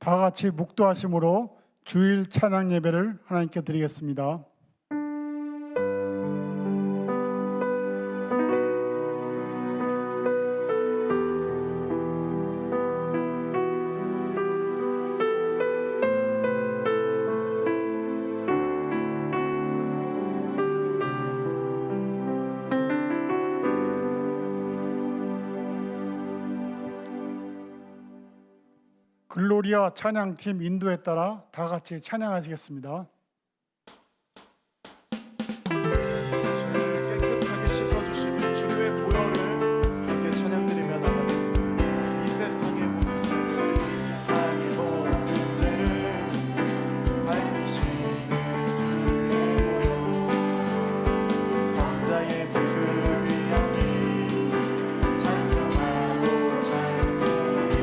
다 같이 묵도하심으로 주일 찬양 예배를 하나님께 드리겠습니다. 글로리아 찬양팀 인도에 따라 다 같이 찬양하시겠습니다. 죄를 깨끗하게 씻어주시는 주의 보혈을 함께 찬양드리며 나가겠습니다. 이 세상의 모든 죄를 밟으시는 주의 보혈, 성자 예수 그 귀한 피 찬송하고 찬송하세.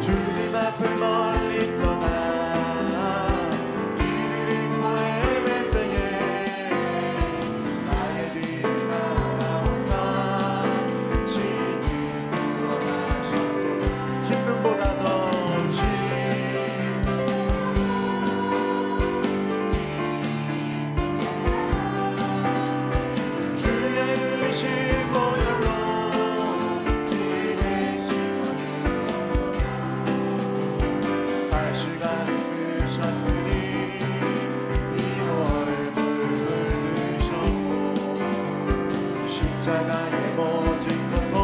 주님 앞을 멀리 떠나 길을 잃고 헤맬 때에 나의 뒤를 따라오사 친히 구원하셨고 흰 눈보다 더 흰 주의 흘리신 보혈로 길을 씻어주옵소서. 달실간을 쓰셨으니 피로 얼굴을 물드셨고 십자가의 모진 고통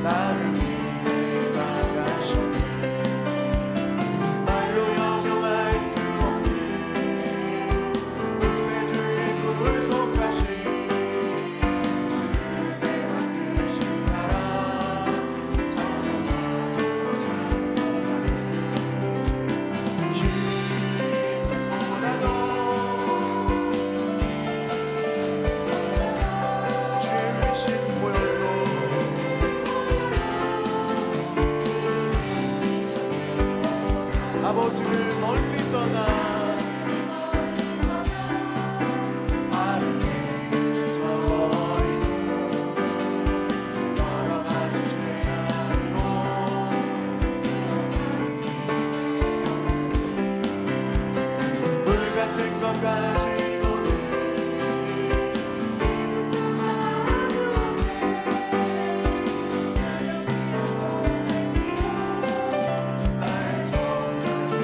나를 위해 당하셨네. 말로 형용할 수 없는 구세주의 구속하신 그대와 크신 사랑 찬송하고 찬송하세. 죄의식 보혈로 아버지를 멀리 떠나 하루를 저버리고 여러 가지 죄악으로 물 같은 것 가지고는 날 정죄하옵소서.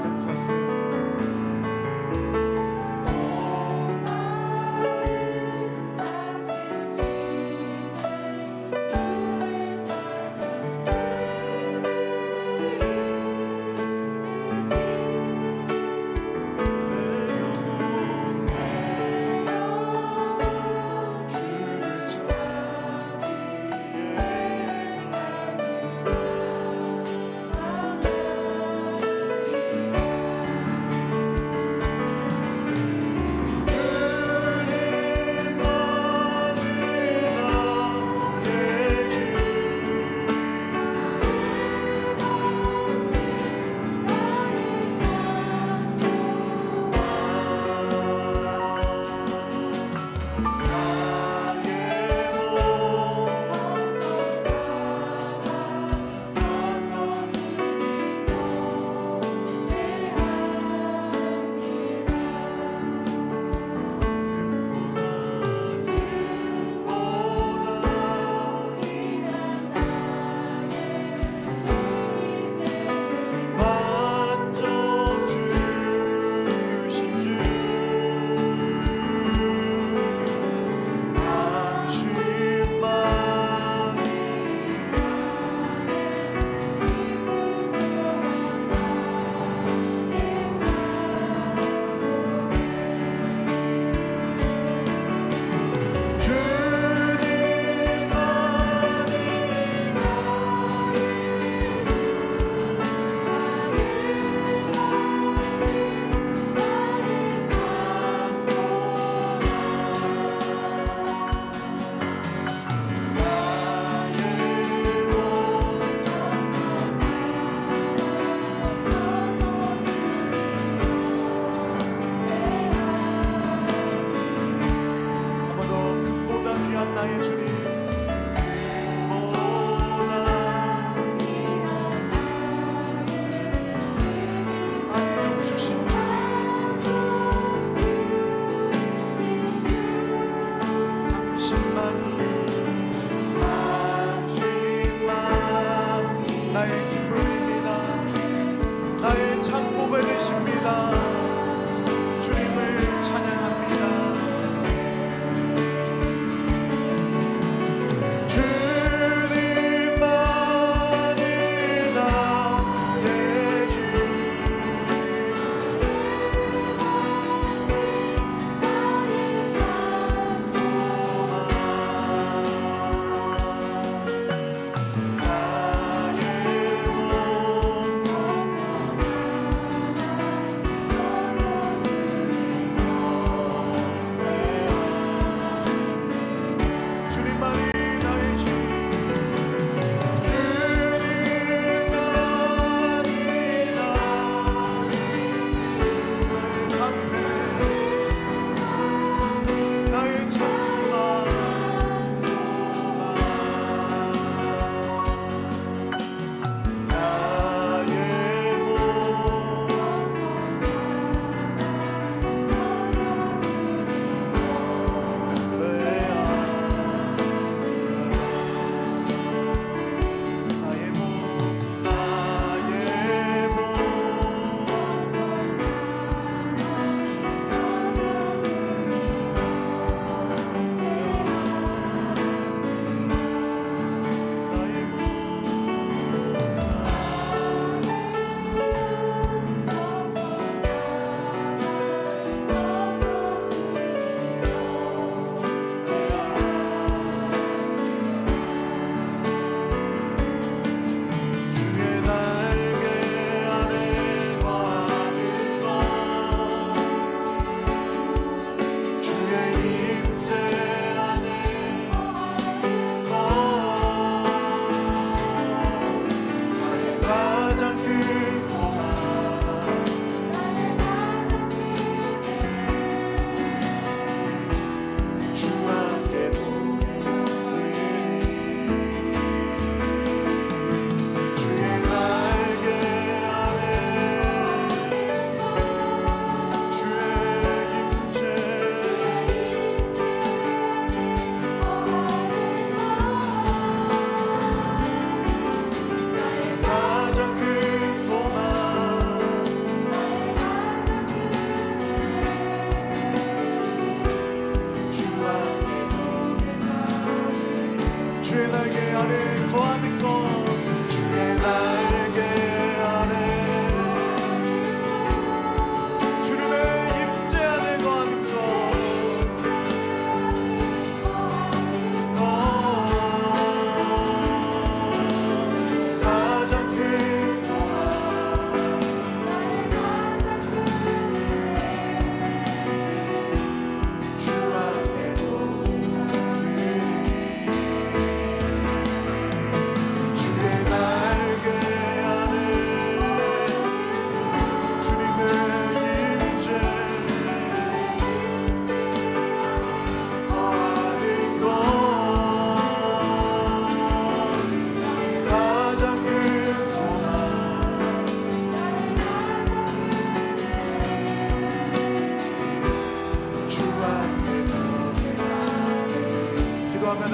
많은 사슴 주를 나의 주님 안동 주신 당신만이 나의 기쁨입니다. 나의 참 보배 되십니다. 주님을 찬양합니다.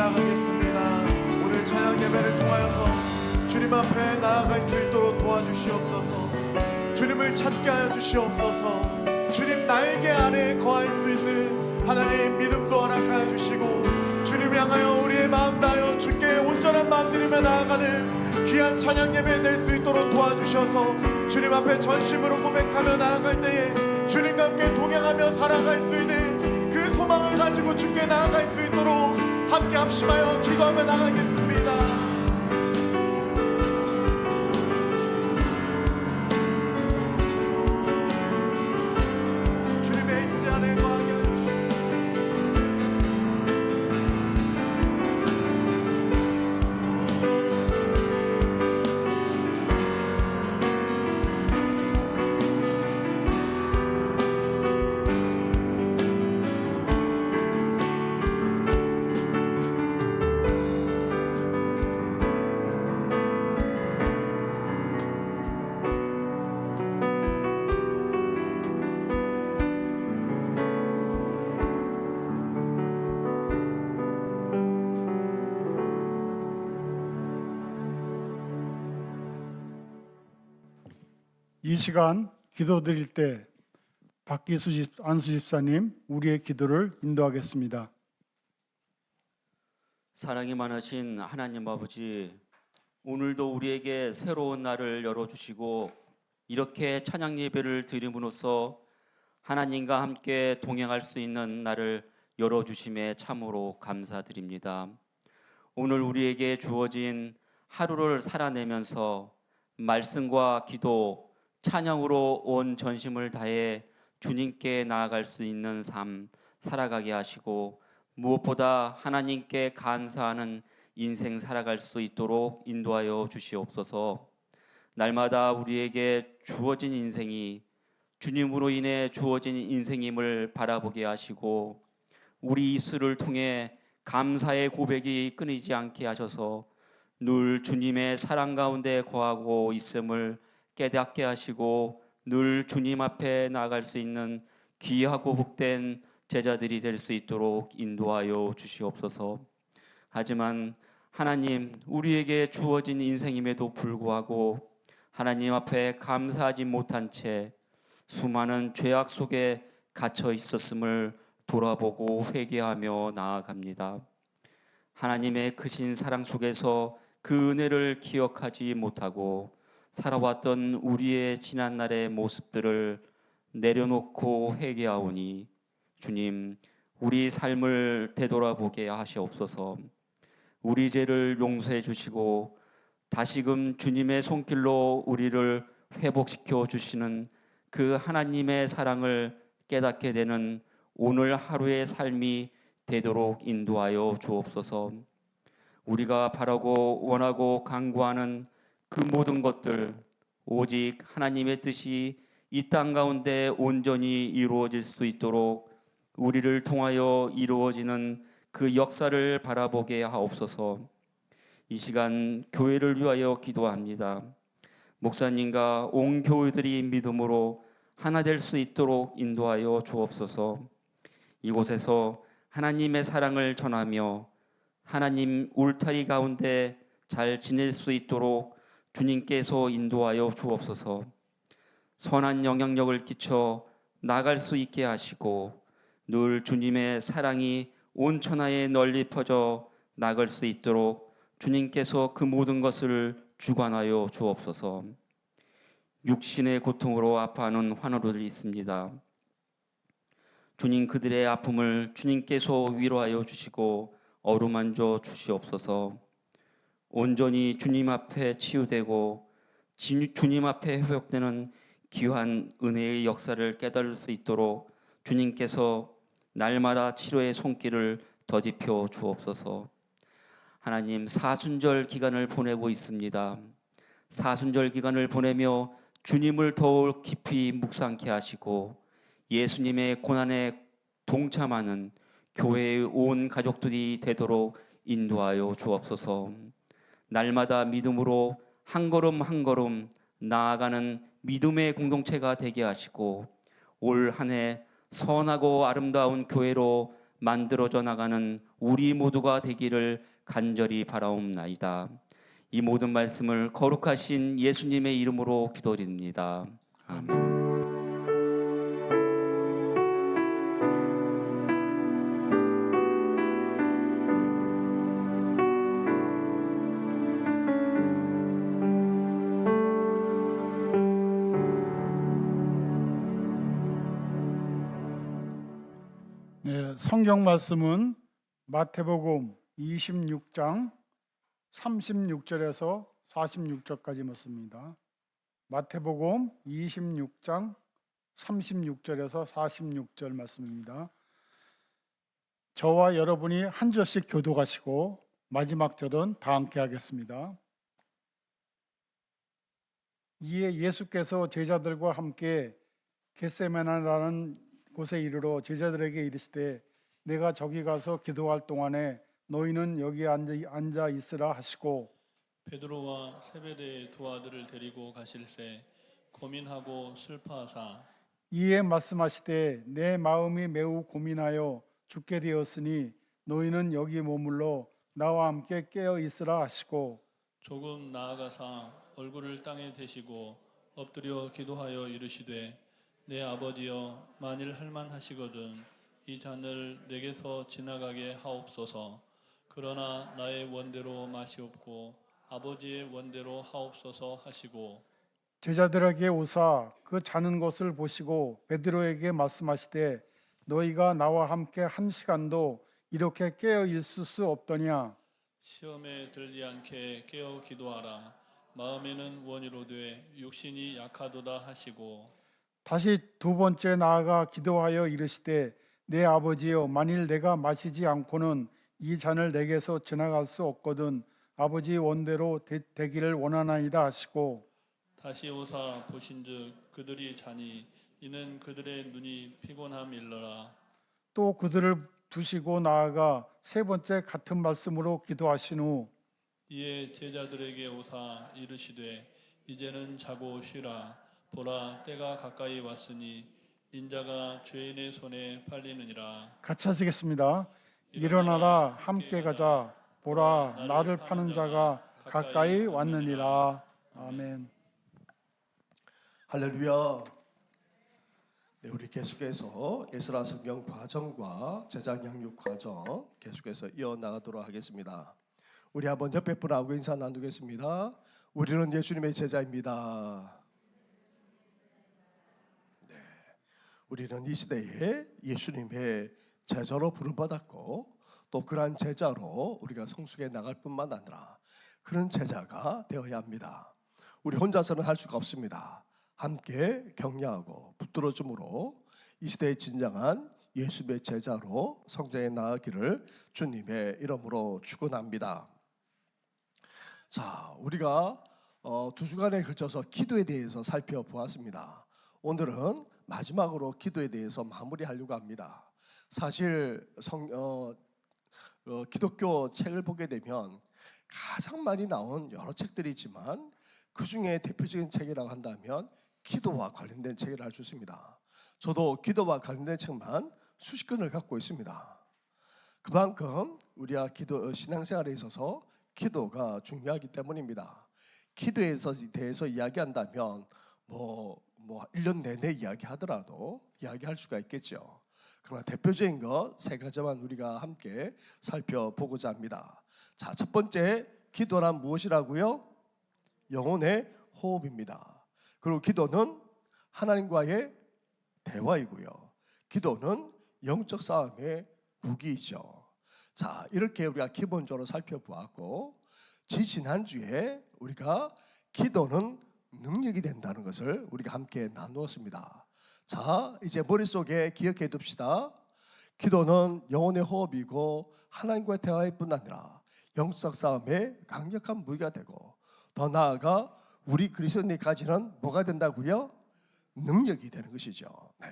나아가겠습니다. 오늘 찬양 예배를 통하여서 주님 앞에 나아갈 수 있도록 도와주시옵소서. 주님을 찾게 하여 주시옵소서. 주님 날개 아래에 거할 수 있는 하나님 믿음도 허락하여 주시고, 주님 향하여 우리의 마음 다하여 주께 온전한 마음 드리며 나아가는 귀한 찬양 예배 될 수 있도록 도와주셔서 주님 앞에 전심으로 고백하며 나아갈 때에 주님과 함께 동행하며 살아갈 수 있는 그 소망을 가지고 주께 나아갈 수 있도록 함께 합심하여 기도하며 나가겠습니다. 주님의 임재 안에 거하게 하여 주시옵소서. 이 시간 기도 드릴 때 안수 집사님 우리의 기도를 인도하겠습니다. 사랑이 많으신 하나님 아버지, 오늘도 우리에게 새로운 날을 열어주시고 이렇게 찬양 예배를 드림으로써 하나님과 함께 동행할 수 있는 날을 열어주심에 참으로 감사드립니다. 오늘 우리에게 주어진 하루를 살아내면서 말씀과 기도, 찬양으로 온 전심을 다해 주님께 나아갈 수 있는 삶 살아가게 하시고, 무엇보다 하나님께 감사하는 인생 살아갈 수 있도록 인도하여 주시옵소서. 날마다 우리에게 주어진 인생이 주님으로 인해 주어진 인생임을 바라보게 하시고, 우리 입술을 통해 감사의 고백이 끊이지 않게 하셔서 늘 주님의 사랑 가운데 거하고 있음을 깨닫게 하시고, 늘 주님 앞에 나아갈 수 있는 귀하고 복된 제자들이 될 수 있도록 인도하여 주시옵소서. 하지만 하나님, 우리에게 주어진 인생임에도 불구하고 하나님 앞에 감사하지 못한 채 수많은 죄악 속에 갇혀 있었음을 돌아보고 회개하며 나아갑니다. 하나님의 크신 사랑 속에서 그 은혜를 기억하지 못하고 살아왔던 우리의 지난날의 모습들을 내려놓고 회개하오니, 주님, 우리 삶을 되돌아보게 하시옵소서. 우리 죄를 용서해 주시고 다시금 주님의 손길로 우리를 회복시켜 주시는 그 하나님의 사랑을 깨닫게 되는 오늘 하루의 삶이 되도록 인도하여 주옵소서. 우리가 바라고 원하고 간구하는 그 모든 것들, 오직 하나님의 뜻이 이 땅 가운데 온전히 이루어질 수 있도록 우리를 통하여 이루어지는 그 역사를 바라보게 하옵소서. 이 시간 교회를 위하여 기도합니다. 목사님과 온 교회들이 믿음으로 하나 될 수 있도록 인도하여 주옵소서. 이곳에서 하나님의 사랑을 전하며 하나님 울타리 가운데 잘 지낼 수 있도록 주님께서 인도하여 주옵소서. 선한 영향력을 끼쳐 나갈 수 있게 하시고 늘 주님의 사랑이 온 천하에 널리 퍼져 나갈 수 있도록 주님께서 그 모든 것을 주관하여 주옵소서. 육신의 고통으로 아파하는 환우들이 있습니다. 주님, 그들의 아픔을 주님께서 위로하여 주시고 어루만져 주시옵소서. 온전히 주님 앞에 치유되고 주님 앞에 회복되는 귀한 은혜의 역사를 깨달을 수 있도록 주님께서 날마다 치료의 손길을 더디펴 주옵소서. 하나님, 사순절 기간을 보내고 있습니다. 사순절 기간을 보내며 주님을 더욱 깊이 묵상케 하시고 예수님의 고난에 동참하는 교회의 온 가족들이 되도록 인도하여 주옵소서. 날마다 믿음으로 한 걸음 한 걸음 나아가는 믿음의 공동체가 되게 하시고 올 한 해 선하고 아름다운 교회로 만들어져 나가는 우리 모두가 되기를 간절히 바라옵나이다. 이 모든 말씀을 거룩하신 예수님의 이름으로 기도드립니다. 아멘. 네, 성경 말씀은 마태복음 26장 36절에서 46절까지 말씀입니다. 마태복음 26장 36절에서 46절 말씀입니다. 저와 여러분이 한 절씩 교독하시고 마지막 절은 다 함께 하겠습니다. 이에 예수께서 제자들과 함께 겟세마네라는 곳에 이르러 제자들에게 이르시되 내가 저기 가서 기도할 동안에 너희는 여기 앉아 있으라 하시고 베드로와 세베대의 두 아들을 데리고 가실새 고민하고 슬퍼하사 이에 말씀하시되 내 마음이 매우 고민하여 죽게 되었으니 너희는 여기 머물러 나와 함께 깨어 있으라 하시고 조금 나아가사 얼굴을 땅에 대시고 엎드려 기도하여 이르시되 내 아버지여 만일 할만하시거든 이 잔을 내게서 지나가게 하옵소서. 그러나 나의 원대로 마시옵고 아버지의 원대로 하옵소서 하시고 제자들에게 오사 그 자는 것을 보시고 베드로에게 말씀하시되 너희가 나와 함께 한 시간도 이렇게 깨어 있을 수 없더냐. 시험에 들지 않게 깨어 기도하라. 마음에는 원이로되 육신이 약하도다 하시고 다시 두 번째 나아가 기도하여 이르시되 내 아버지여 만일 내가 마시지 않고는 이 잔을 내게서 지나갈 수 없거든 아버지 원대로 되기를 원하나이다 하시고 다시 오사 보신즉 그들이 자니 이는 그들의 눈이 피곤함일러라. 또 그들을 두시고 나아가 세 번째 같은 말씀으로 기도하신 후 이에 제자들에게 오사 이르시되 이제는 자고 쉬라. 보라 때가 가까이 왔으니 인자가 죄인의 손에 팔리느니라. 같이 하시겠습니다. 일어나라 함께 가자. 보라 나를 파는 자가 가까이 왔느니라. 아멘. 할렐루야. 네, 우리 계속해서 에스라 성경 과정과 제장 양육 과정 계속해서 이어나가도록 하겠습니다. 우리 한번 옆에 분하고 인사 나누겠습니다. 우리는 예수님의 제자입니다. 네, 우리는 이 시대에 예수님의 제자로 부름받았고 또 그러한 제자로 우리가 성숙해 나갈 뿐만 아니라 그런 제자가 되어야 합니다. 우리 혼자서는 할 수가 없습니다. 함께 격려하고 붙들어줌으로 이 시대의 진정한 예수님의 제자로 성장해 나가기를 주님의 이름으로 축원합니다. 자, 우리가 두 주간에 걸쳐서 기도에 대해서 살펴보았습니다. 오늘은 마지막으로 기도에 대해서 마무리하려고 합니다. 사실 기독교 책을 보게 되면 가장 많이 나온 여러 책들이 있지만 그 중에 대표적인 책이라고 한다면 기도와 관련된 책이라 할 수 있습니다. 저도 기도와 관련된 책만 수십 권을 갖고 있습니다. 그만큼 우리가 신앙생활에 있어서 기도가 중요하기 때문입니다. 기도에 대해서 이야기한다면 뭐 1년 내내 이야기하더라도 이야기할 수가 있겠죠. 그러나 대표적인 것 세 가지만 우리가 함께 살펴보고자 합니다. 자, 첫 번째 기도란 무엇이라고요? 영혼의 호흡입니다. 그리고 기도는 하나님과의 대화이고요. 기도는 영적 싸움의 무기이죠. 자, 이렇게 우리가 기본적으로 살펴보았고 지난주에 우리가 기도는 능력이 된다는 것을 우리가 함께 나누었습니다. 자, 이제 머릿속에 기억해 둡시다. 기도는 영혼의 호흡이고 하나님과의 대화일 뿐 아니라 영적 싸움의 강력한 무기가 되고 더 나아가 우리 그리스도인까지는 뭐가 된다고요? 능력이 되는 것이죠. 네.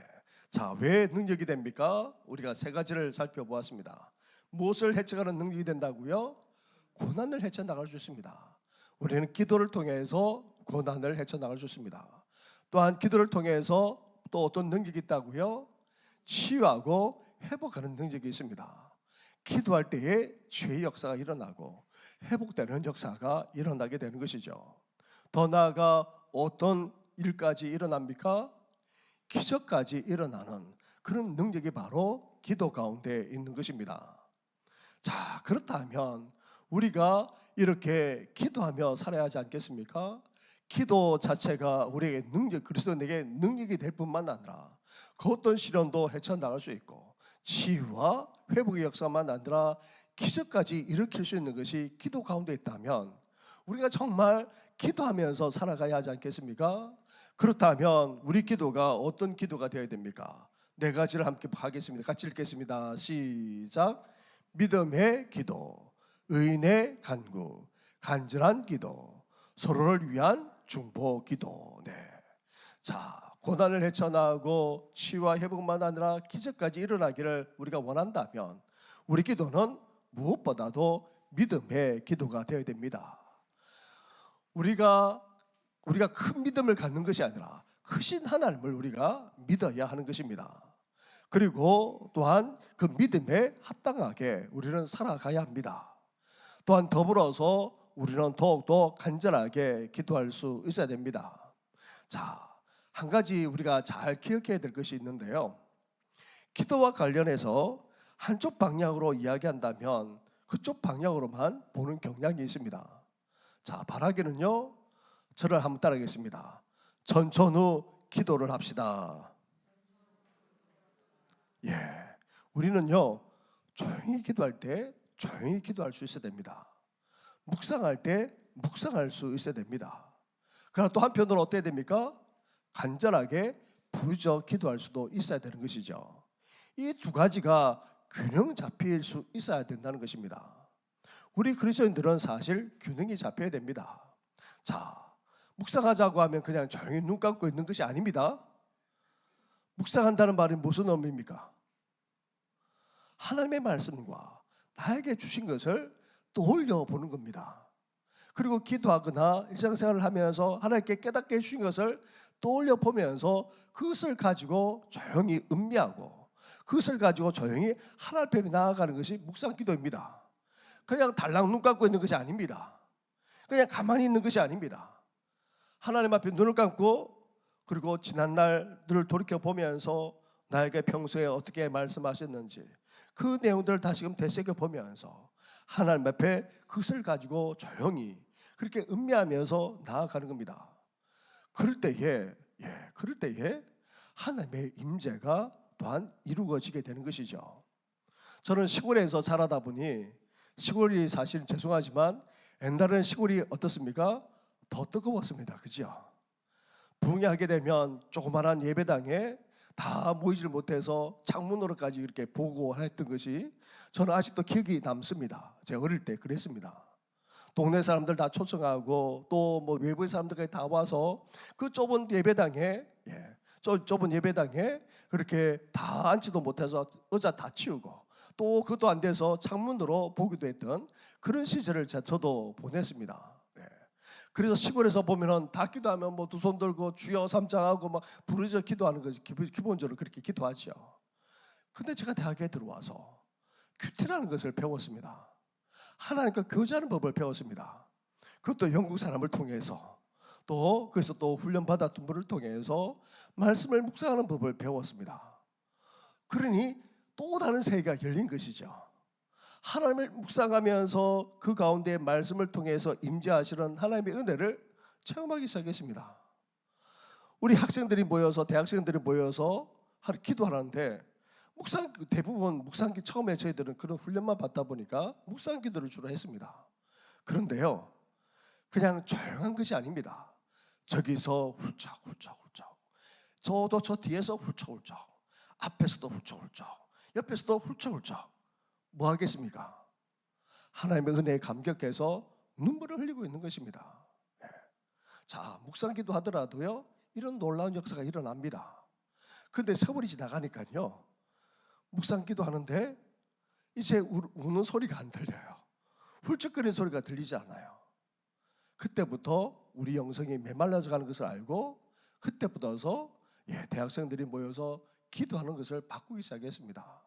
자, 왜 능력이 됩니까? 우리가 세 가지를 살펴보았습니다. 무엇을 헤쳐가는 능력이 된다고요? 고난을 헤쳐나갈 수 있습니다. 우리는 기도를 통해서 고난을 헤쳐나갈 수 있습니다. 또한 기도를 통해서 또 어떤 능력이 있다고요? 치유하고 회복하는 능력이 있습니다. 기도할 때에 죄의 역사가 일어나고 회복되는 역사가 일어나게 되는 것이죠. 더 나아가 어떤 일까지 일어납니까? 기적까지 일어나는 그런 능력이 바로 기도 가운데 있는 것입니다. 자, 그렇다면 우리가 이렇게 기도하며 살아야 하지 않겠습니까? 기도 자체가 우리에게 능력, 그리스도인에게 능력이 될 뿐만 아니라 그 어떤 시련도 헤쳐나갈 수 있고 치유와 회복의 역사만 아니라 기적까지 일으킬 수 있는 것이 기도 가운데 있다면 우리가 정말 기도하면서 살아가야 하지 않겠습니까? 그렇다면 우리 기도가 어떤 기도가 되어야 됩니까? 네 가지를 함께 하겠습니다. 같이 읽겠습니다. 시작. 믿음의 기도, 의인의 간구, 간절한 기도, 서로를 위한 중보 기도. 네. 자, 고난을 헤쳐나가고 치유와 회복만 아니라 기적까지 일어나기를 우리가 원한다면 우리 기도는 무엇보다도 믿음의 기도가 되어야 됩니다. 우리가 큰 믿음을 갖는 것이 아니라 크신 하나님을 우리가 믿어야 하는 것입니다. 그리고 또한 그 믿음에 합당하게 우리는 살아가야 합니다. 또한 더불어서 우리는 더욱더 간절하게 기도할 수 있어야 됩니다. 자, 한 가지 우리가 잘 기억해야 될 것이 있는데요. 기도와 관련해서 한쪽 방향으로 이야기한다면 그쪽 방향으로만 보는 경향이 있습니다. 자, 바라기는요, 저를 한번 따라하겠습니다. 전천후 기도를 합시다. 예, 우리는요 조용히 기도할 때 조용히 기도할 수 있어야 됩니다. 묵상할 때 묵상할 수 있어야 됩니다. 그러나 또 한편으로 어때야 됩니까? 간절하게 부르짖어 기도할 수도 있어야 되는 것이죠. 이 두 가지가 균형 잡힐 수 있어야 된다는 것입니다. 우리 그리스도인들은 사실 균형이 잡혀야 됩니다. 자, 묵상하자고 하면 그냥 조용히 눈 감고 있는 것이 아닙니다. 묵상한다는 말이 무슨 의미입니까? 하나님의 말씀과 나에게 주신 것을 떠올려 보는 겁니다. 그리고 기도하거나 일상생활을 하면서 하나님께 깨닫게 해주신 것을 떠올려 보면서 그것을 가지고 조용히 음미하고 그것을 가지고 조용히 하나님 앞에 나아가는 것이 묵상 기도입니다. 그냥 달랑 눈 감고 있는 것이 아닙니다. 그냥 가만히 있는 것이 아닙니다. 하나님 앞에 눈을 감고 그리고 지난 날들을 돌이켜 보면서 나에게 평소에 어떻게 말씀하셨는지 그 내용들을 다시금 되새겨 보면서 하나님 앞에 그것을 가지고 조용히 그렇게 음미하면서 나아가는 겁니다. 그럴 때에 하나님의 임재가 또한 이루어지게 되는 것이죠. 저는 시골에서 자라다 보니 시골이 사실 죄송하지만 옛날에는 시골이 어떻습니까? 더 뜨거웠습니다. 그죠? 부흥회하게 되면 조그마한 예배당에 다 모이질 못해서 창문으로까지 이렇게 보고 했던 것이 저는 아직도 기억이 남습니다. 제가 어릴 때 그랬습니다. 동네 사람들 다 초청하고 또 뭐 외부의 사람들까지 다 와서 그 좁은 예배당에 그렇게 다 앉지도 못해서 의자 다 치우고 또 그것도 안 돼서 창문으로 보기도 했던 그런 시절을 저도 보냈습니다. 그래서 시골에서 보면은 다 기도하면 뭐 두 손 들고 주여 삼창하고 막 부르짖어 기도하는 거지. 기본적으로 그렇게 기도하죠. 근데 제가 대학에 들어와서 큐티라는 것을 배웠습니다. 하나님과 교제하는 법을 배웠습니다. 그것도 영국 사람을 통해서 또 그래서 또 훈련받았던 분을 통해서 말씀을 묵상하는 법을 배웠습니다. 그러니 또 다른 세계가 열린 것이죠. 하나님을 묵상하면서 그 가운데 말씀을 통해서 임재하시는 하나님의 은혜를 체험하기 시작했습니다. 우리 학생들이 모여서 대학생들이 모여서 기도하는데 대부분 묵상기 처음에 저희들은 그런 훈련만 받다 보니까 묵상기도를 주로 했습니다. 그런데요, 그냥 조용한 것이 아닙니다. 저기서 훌쩍훌쩍훌쩍, 저도 저 뒤에서 훌쩍훌쩍, 앞에서도 훌쩍훌쩍, 옆에서도 훌쩍훌쩍. 뭐 하겠습니까? 하나님의 은혜에 감격해서 눈물을 흘리고 있는 것입니다. 자, 묵상기도 하더라도요 이런 놀라운 역사가 일어납니다. 그런데 세월이 지나가니까요 묵상기도 하는데 이제 우는 소리가 안 들려요. 훌쩍거리는 소리가 들리지 않아요. 그때부터 우리 영성이 메말라져 가는 것을 알고 그때부터서 대학생들이 모여서 기도하는 것을 바꾸기 시작했습니다.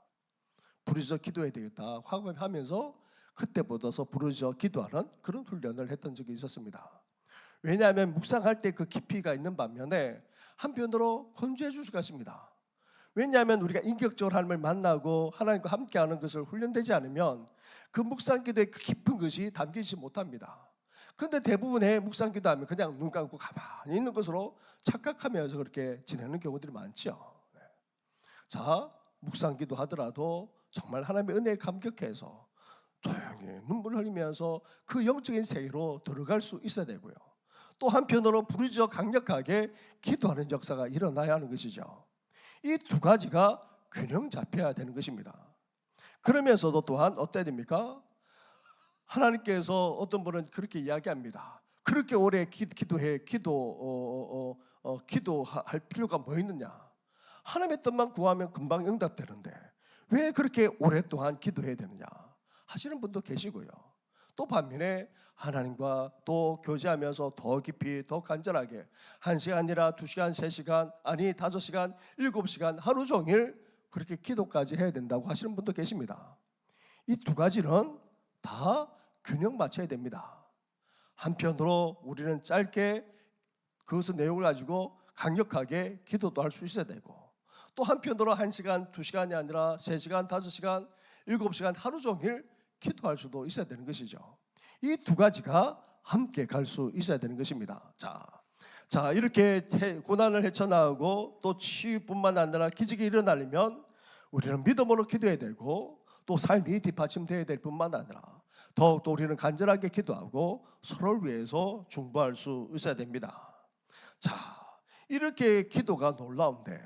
부르짖어 기도해야 되겠다 하면서 그때부터서 부르짖어 기도하는 그런 훈련을 했던 적이 있었습니다. 왜냐하면 묵상할 때 그 깊이가 있는 반면에 한편으로 건조해 줄 수가 있습니다. 왜냐하면 우리가 인격적으로 하나님을 만나고 하나님과 함께하는 것을 훈련되지 않으면 그 묵상 기도의 그 깊은 것이 담기지 못합니다. 그런데 대부분의 묵상 기도하면 그냥 눈 감고 가만히 있는 것으로 착각하면서 그렇게 지내는 경우들이 많죠. 자, 묵상 기도하더라도 정말 하나님의 은혜에 감격해서 조용히 눈물 흘리면서 그 영적인 세계로 들어갈 수 있어야 되고요. 또 한편으로 부르짖어 강력하게 기도하는 역사가 일어나야 하는 것이죠. 이 두 가지가 균형 잡혀야 되는 것입니다. 그러면서도 또한 어때야 됩니까? 하나님께서 어떤 분은 그렇게 이야기합니다. 그렇게 오래 기도할 필요가 뭐 있느냐? 하나님의 뜻만 구하면 금방 응답되는데 왜 그렇게 오랫동안 기도해야 되느냐 하시는 분도 계시고요. 또 반면에 하나님과 또 교제하면서 더 깊이 더 간절하게 1시간 아니라 2시간, 3시간, 아니 5시간, 7시간 하루 종일 그렇게 기도까지 해야 된다고 하시는 분도 계십니다. 이 두 가지는 다 균형 맞춰야 됩니다. 한편으로 우리는 짧게 그것의 내용을 가지고 강력하게 기도도 할 수 있어야 되고 또 한편으로 1시간, 2시간이 아니라 3시간, 5시간, 7시간 하루 종일 기도할 수도 있어야 되는 것이죠. 이 두 가지가 함께 갈 수 있어야 되는 것입니다. 자, 이렇게 고난을 헤쳐나가고 또 치유뿐만 아니라 기적이 일어나려면 우리는 믿음으로 기도해야 되고 또 삶이 뒷받침되어야 될 뿐만 아니라 더욱더 우리는 간절하게 기도하고 서로를 위해서 중보할 수 있어야 됩니다. 자, 이렇게 기도가 놀라운데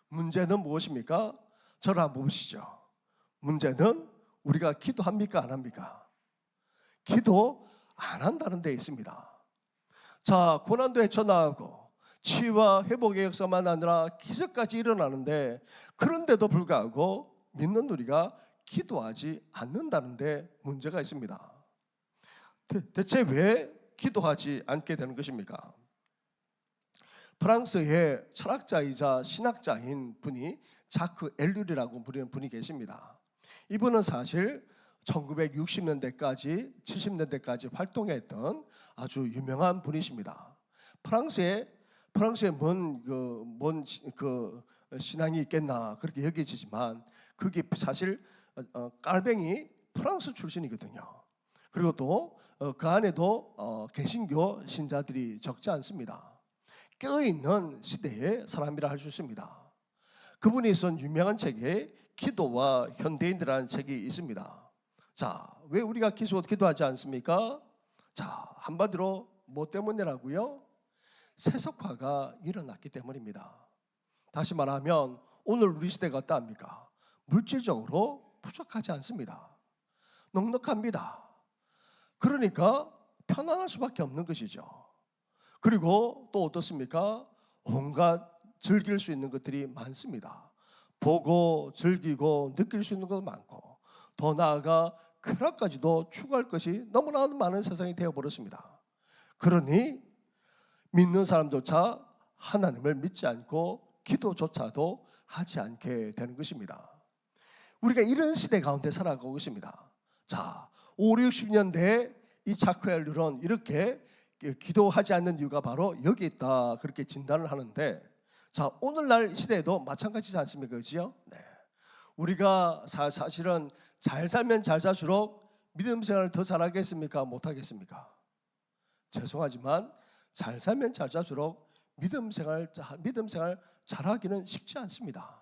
문제는 무엇입니까? 저를 한번 보시죠. 문제는 우리가 기도합니까? 안 합니까? 기도 안 한다는 데 있습니다. 자, 고난도 헤쳐나가고 치유와 회복의 역사만 아니라 기적까지 일어나는데 그런데도 불구하고 믿는 우리가 기도하지 않는다는 데 문제가 있습니다. 대체 왜 기도하지 않게 되는 것입니까? 프랑스의 철학자이자 신학자인 분이 자크 엘률이라고 부르는 분이 계십니다. 이분은 사실 1960년대까지 70년대까지 활동했던 아주 유명한 분이십니다. 프랑스에 뭔 신앙이 있겠나 그렇게 여겨지지만 그게 사실 깔뱅이 프랑스 출신이거든요. 그리고 또 그 안에도 개신교 신자들이 적지 않습니다. 깨어있는 시대의 사람이라 할 수 있습니다. 그분이 쓴 유명한 책에 기도와 현대인이라는 책이 있습니다. 자, 왜 우리가 기도하지 않습니까? 자, 한마디로 뭐 때문이라고요? 세속화가 일어났기 때문입니다. 다시 말하면 오늘 우리 시대가 어떠합니까? 물질적으로 부족하지 않습니다. 넉넉합니다. 그러니까 편안할 수밖에 없는 것이죠. 그리고 또 어떻습니까? 온갖 즐길 수 있는 것들이 많습니다. 보고 즐기고 느낄 수 있는 것도 많고 더 나아가 쾌락까지도 추구할 것이 너무나 많은 세상이 되어버렸습니다. 그러니 믿는 사람조차 하나님을 믿지 않고 기도조차도 하지 않게 되는 것입니다. 우리가 이런 시대 가운데 살아가고 있습니다. 자, 5, 60년대에 이 자크 엘룰은 이렇게 기도하지 않는 이유가 바로 여기 있다 그렇게 진단을 하는데 자, 오늘날 시대에도 마찬가지지 않습니까? 그렇죠? 네. 우리가 사실은 잘 살면 잘 살수록 믿음 생활을 더 잘하겠습니까? 못하겠습니까? 죄송하지만 잘 살면 잘 살수록 믿음 생활 잘하기는 쉽지 않습니다.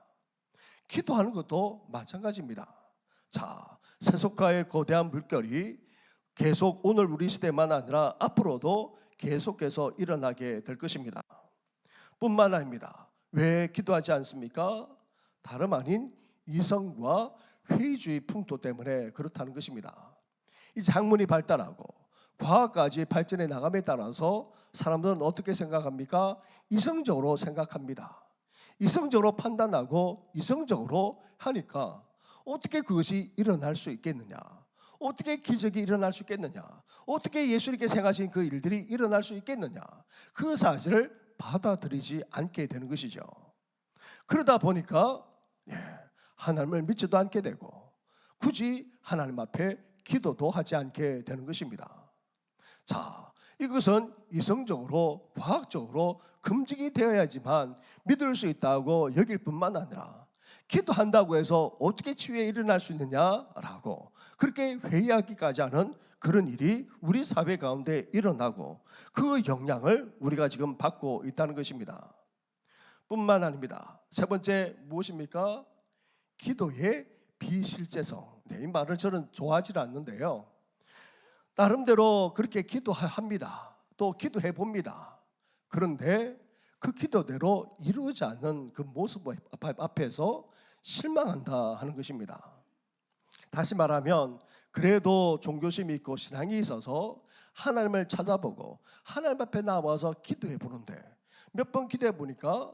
기도하는 것도 마찬가지입니다. 자, 세속화의 거대한 물결이 계속 오늘 우리 시대만 아니라 앞으로도 계속해서 일어나게 될 것입니다. 뿐만 아닙니다. 왜 기도하지 않습니까? 다름 아닌 이성과 회의주의 풍토 때문에 그렇다는 것입니다. 이제 학문이 발달하고 과학까지 발전해 나감에 따라서 사람들은 어떻게 생각합니까? 이성적으로 생각합니다. 이성적으로 판단하고 이성적으로 하니까 어떻게 그것이 일어날 수 있겠느냐? 어떻게 기적이 일어날 수 있겠느냐? 어떻게 예수님께 생하신 그 일들이 일어날 수 있겠느냐? 그 사실을 받아들이지 않게 되는 것이죠. 그러다 보니까 하나님을 믿지도 않게 되고 굳이 하나님 앞에 기도도 하지 않게 되는 것입니다. 자, 이것은 이성적으로 과학적으로 검증이 되어야지만 믿을 수 있다고 여길 뿐만 아니라 기도한다고 해서 어떻게 치유에 일어날 수 있느냐라고 그렇게 회의하기까지 하는 그런 일이 우리 사회 가운데 일어나고 그 영향을 우리가 지금 받고 있다는 것입니다. 뿐만 아닙니다. 세 번째 무엇입니까? 기도의 비실제성. 이 말을 저는 좋아하지 않는데요. 나름대로 그렇게 기도합니다. 또 기도해 봅니다. 그런데 그 기도대로 이루어지지 않는 그 모습 앞에서 실망한다 하는 것입니다. 다시 말하면 그래도 종교심이 있고 신앙이 있어서 하나님을 찾아보고 하나님 앞에 나와서 기도해 보는데 몇 번 기도해 보니까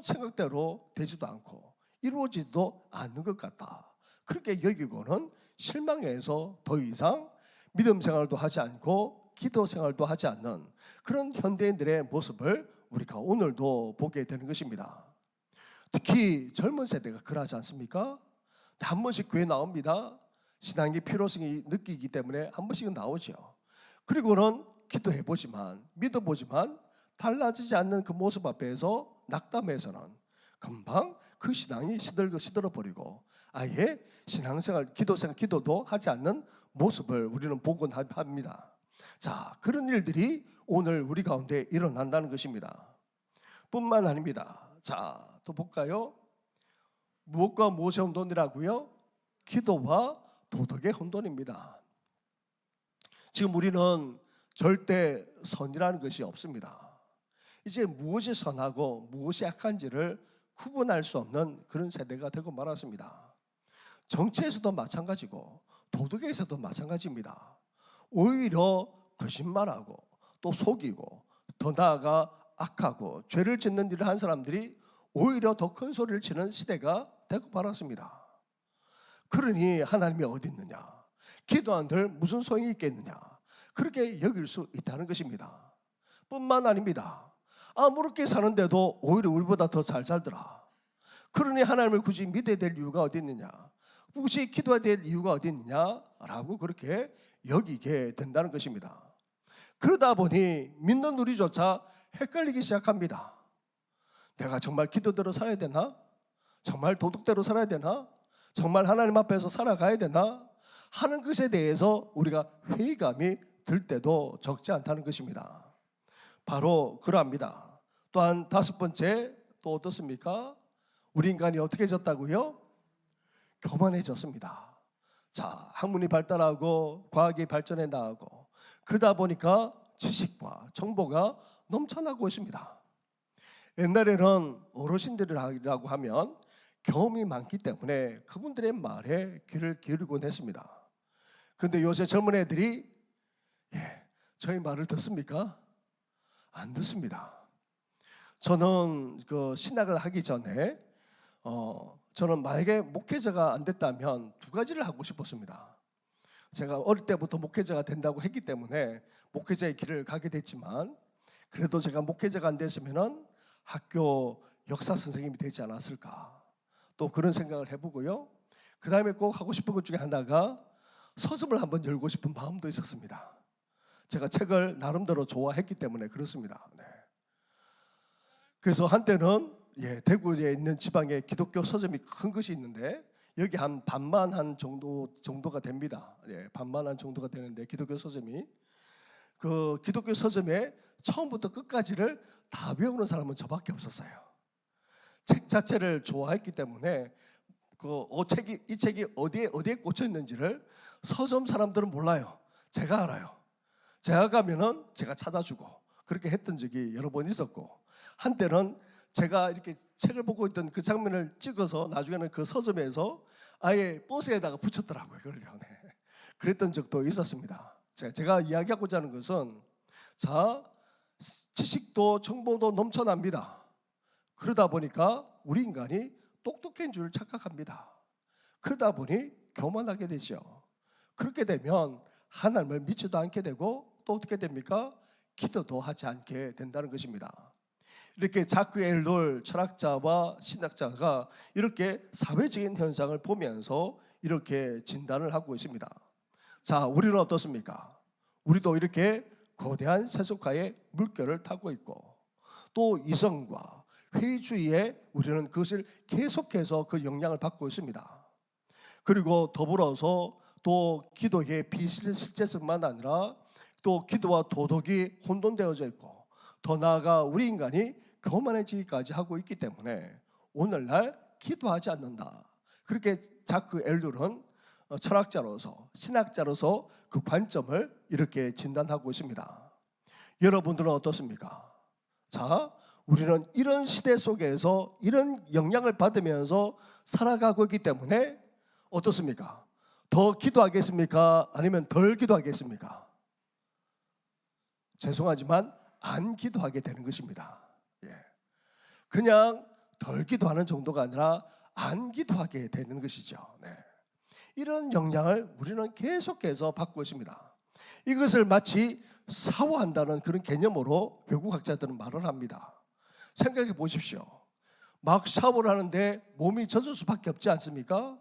생각대로 되지도 않고 이루어지지도 않는 것 같다. 그렇게 여기고는 실망해서 더 이상 믿음 생활도 하지 않고 기도 생활도 하지 않는 그런 현대인들의 모습을 우리가 오늘도 보게 되는 것입니다. 특히 젊은 세대가 그러지 않습니까? 한 번씩 교회 나옵니다. 신앙의 필요성이 느끼기 때문에 한 번씩은 나오죠. 그리고는 기도해 보지만 믿어 보지만 달라지지 않는 그 모습 앞에서 낙담해서는 금방 그 신앙이 시들어 버리고 아예 신앙생활, 기도생활, 기도도 하지 않는 모습을 우리는 보곤 합니다. 자, 그런 일들이 오늘 우리 가운데 일어난다는 것입니다. 뿐만 아닙니다. 자, 또 볼까요? 무엇과 무엇의 혼돈이라고요? 기도와 도덕의 혼돈입니다. 지금 우리는 절대 선이라는 것이 없습니다. 이제 무엇이 선하고 무엇이 악한지를 구분할 수 없는 그런 세대가 되고 말았습니다. 정치에서도 마찬가지고 도덕에서도 마찬가지입니다. 오히려 거짓말하고 또 속이고 더 나아가 악하고 죄를 짓는 일을 한 사람들이 오히려 더 큰 소리를 치는 시대가 되고 말았습니다. 그러니 하나님이 어디 있느냐? 기도한들 무슨 소용이 있겠느냐? 그렇게 여길 수 있다는 것입니다. 뿐만 아닙니다. 아무렇게 사는데도 오히려 우리보다 더 잘 살더라. 그러니 하나님을 굳이 믿어야 될 이유가 어디 있느냐? 굳이 기도해야 될 이유가 어디 있느냐라고 그렇게 여기게 된다는 것입니다. 그러다 보니 믿는 우리조차 헷갈리기 시작합니다. 내가 정말 기도대로 살아야 되나? 정말 도덕대로 살아야 되나? 정말 하나님 앞에서 살아가야 되나? 하는 것에 대해서 우리가 회의감이 들 때도 적지 않다는 것입니다. 바로 그러합니다. 또한 다섯 번째 또 어떻습니까? 우리 인간이 어떻게 졌다고요? 교만해졌습니다. 자, 학문이 발달하고 과학이 발전해 나가고 그러다 보니까 지식과 정보가 넘쳐나고 있습니다. 옛날에는 어르신들이라고 하면 경험이 많기 때문에 그분들의 말에 귀를 기울이곤 했습니다. 그런데 요새 젊은 애들이 저희 말을 듣습니까? 안 듣습니다. 저는 그 신학을 하기 전에 저는 만약에 목회자가 안 됐다면 두 가지를 하고 싶었습니다. 제가 어릴 때부터 목회자가 된다고 했기 때문에 목회자의 길을 가게 됐지만 그래도 제가 목회자가 안 됐으면은 학교 역사 선생님이 되지 않았을까 또 그런 생각을 해보고요. 그 다음에 꼭 하고 싶은 것 중에 하나가 서점을 한번 열고 싶은 마음도 있었습니다. 제가 책을 나름대로 좋아했기 때문에 그렇습니다. 네. 그래서 한때는 대구에 있는 지방에 기독교 서점이 큰 것이 있는데 여기 한 반만 한 정도가 됩니다. 반만 한 정도가 되는데 기독교 서점이 그 기독교 서점에 처음부터 끝까지를 다 외우는 사람은 저밖에 없었어요. 책 자체를 좋아했기 때문에 이 책이 어디에 꽂혀 있는지를 서점 사람들은 몰라요. 제가 알아요. 제가 가면은 제가 찾아주고 그렇게 했던 적이 여러 번 있었고 한때는 제가 이렇게 책을 보고 있던 그 장면을 찍어서 나중에는 그 서점에서 아예 버스에다가 붙였더라고요. 그러려고. 그랬던 적도 있었습니다. 제가 이야기하고자 하는 것은 자, 지식도 정보도 넘쳐납니다. 그러다 보니까 우리 인간이 똑똑한 줄 착각합니다. 그러다 보니 교만하게 되죠. 그렇게 되면 하나님을 믿지도 않게 되고 또 어떻게 됩니까? 기도도 하지 않게 된다는 것입니다. 이렇게 자크 엘돌 철학자와 신학자가 이렇게 사회적인 현상을 보면서 이렇게 진단을 하고 있습니다. 자, 우리는 어떻습니까? 우리도 이렇게 거대한 세속화의 물결을 타고 있고 또 이성과 회의주의에 우리는 그것을 계속해서 그 영향을 받고 있습니다. 그리고 더불어서 또 기도의 비실제성만 아니라 또 기도와 도덕이 혼돈되어져 있고 더 나아가 우리 인간이 교만해지기까지 하고 있기 때문에 오늘날 기도하지 않는다. 그렇게 자크 엘룰은 철학자로서 신학자로서 그 관점을 이렇게 진단하고 있습니다. 여러분들은 어떻습니까? 자, 우리는 이런 시대 속에서 이런 영향을 받으면서 살아가고 있기 때문에 어떻습니까? 더 기도하겠습니까? 아니면 덜 기도하겠습니까? 죄송하지만 안 기도하게 되는 것입니다. 예. 그냥 덜 기도하는 정도가 아니라 안 기도하게 되는 것이죠. 네. 이런 영향을 우리는 계속해서 받고 있습니다. 이것을 마치 샤워한다는 그런 개념으로 외국 학자들은 말을 합니다. 생각해 보십시오. 막 샤워를 하는데 몸이 젖을 수밖에 없지 않습니까?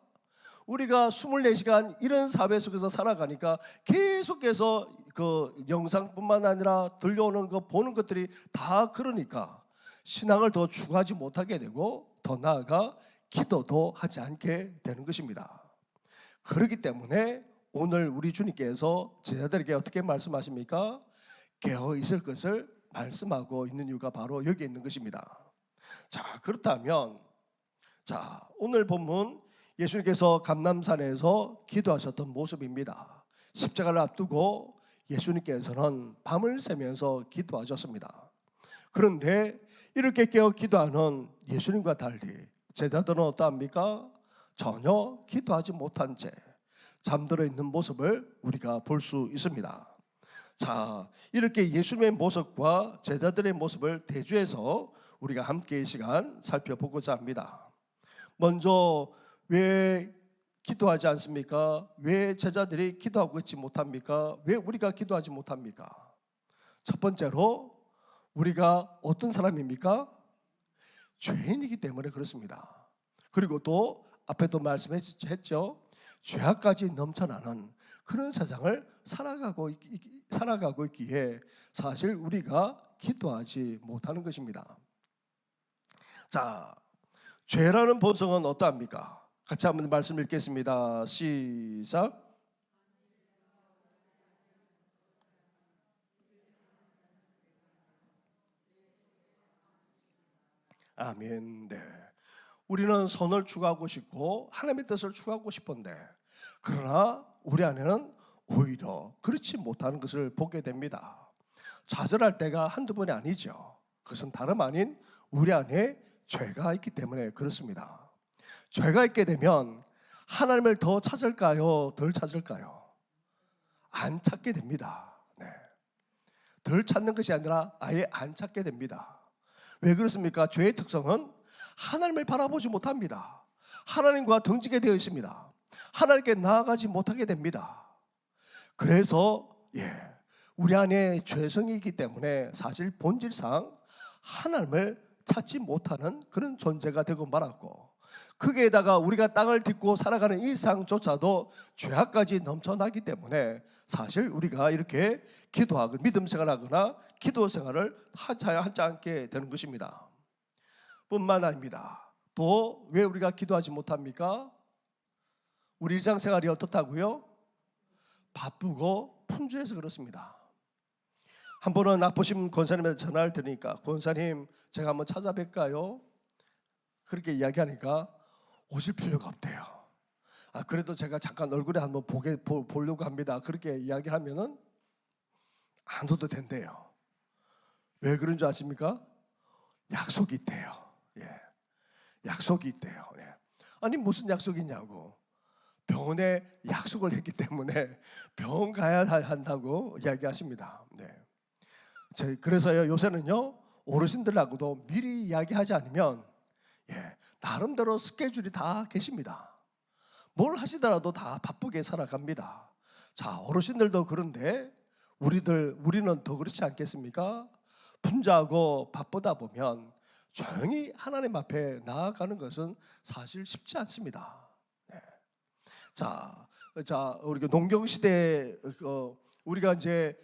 우리가 24시간 이런 사회 속에서 살아가니까 계속해서 그 영상뿐만 아니라 들려오는 거 보는 것들이 다 그러니까 신앙을 더 추구하지 못하게 되고 더 나아가 기도도 하지 않게 되는 것입니다. 그렇기 때문에 오늘 우리 주님께서 제자들에게 어떻게 말씀하십니까? 깨어 있을 것을 말씀하고 있는 이유가 바로 여기 있는 것입니다. 자, 그렇다면 자, 오늘 본문 예수님께서 감람산에서 기도하셨던 모습입니다. 십자가를 앞두고 예수님께서는 밤을 새면서 기도하셨습니다. 그런데 이렇게 깨어 기도하는 예수님과 달리 제자들은 어떠합니까? 전혀 기도하지 못한 채 잠들어 있는 모습을 우리가 볼 수 있습니다. 자, 이렇게 예수님의 모습과 제자들의 모습을 대조해서 우리가 함께 이 시간 살펴보고자 합니다. 먼저 왜 기도하지 않습니까? 왜 제자들이 기도하고 있지 못합니까? 왜 우리가 기도하지 못합니까? 첫 번째로 우리가 어떤 사람입니까? 죄인이기 때문에 그렇습니다. 그리고 또 앞에도 말씀했죠. 죄악까지 넘쳐나는 그런 세상을 살아가고 있기에 사실 우리가 기도하지 못하는 것입니다. 자, 죄라는 본성은 어떠합니까? 같이 한번 말씀 읽겠습니다. 시작. 아멘. 네. 우리는 선을 추구하고 싶고 하나님의 뜻을 추구하고 싶은데 그러나 우리 안에는 오히려 그렇지 못하는 것을 보게 됩니다. 좌절할 때가 한두 번이 아니죠. 그것은 다름 아닌 우리 안에 죄가 있기 때문에 그렇습니다. 죄가 있게 되면 하나님을 더 찾을까요? 덜 찾을까요? 안 찾게 됩니다. 네. 덜 찾는 것이 아니라 아예 안 찾게 됩니다. 왜 그렇습니까? 죄의 특성은 하나님을 바라보지 못합니다. 하나님과 등지게 되어 있습니다. 하나님께 나아가지 못하게 됩니다. 그래서 우리 안에 죄성이 있기 때문에 사실 본질상 하나님을 찾지 못하는 그런 존재가 되고 말았고 거기에다가 우리가 땅을 딛고 살아가는 일상조차도 죄악까지 넘쳐나기 때문에 사실 우리가 이렇게 기도하고 믿음 생활하거나 기도 생활을 하지 않게 되는 것입니다. 뿐만 아닙니다. 또 왜 우리가 기도하지 못합니까? 우리 일상생활이 어떻다고요? 바쁘고 분주해서 그렇습니다. 한 번은 아프신 권사님한테 전화를 드리니까 권사님 제가 한번 찾아뵐까요? 그렇게 이야기하니까 오실 필요가 없대요. 그래도 제가 잠깐 얼굴에 한번 보려고 합니다. 그렇게 이야기하면은 안 와도 된대요. 왜 그런 줄 아십니까? 약속이 있대요. 약속이 있대요. 아니 무슨 약속이 있냐고. 병원에 약속을 했기 때문에 병원 가야 한다고 이야기하십니다. 그래서요 요새는요 어르신들하고도 미리 이야기하지 않으면 나름대로 스케줄이 다 계십니다. 뭘 하시더라도 다 바쁘게 살아갑니다. 자, 어르신들도 그런데 우리는 더 그렇지 않겠습니까? 분주하고 바쁘다 보면 조용히 하나님 앞에 나아가는 것은 사실 쉽지 않습니다. 자, 우리 농경 시대 우리가 이제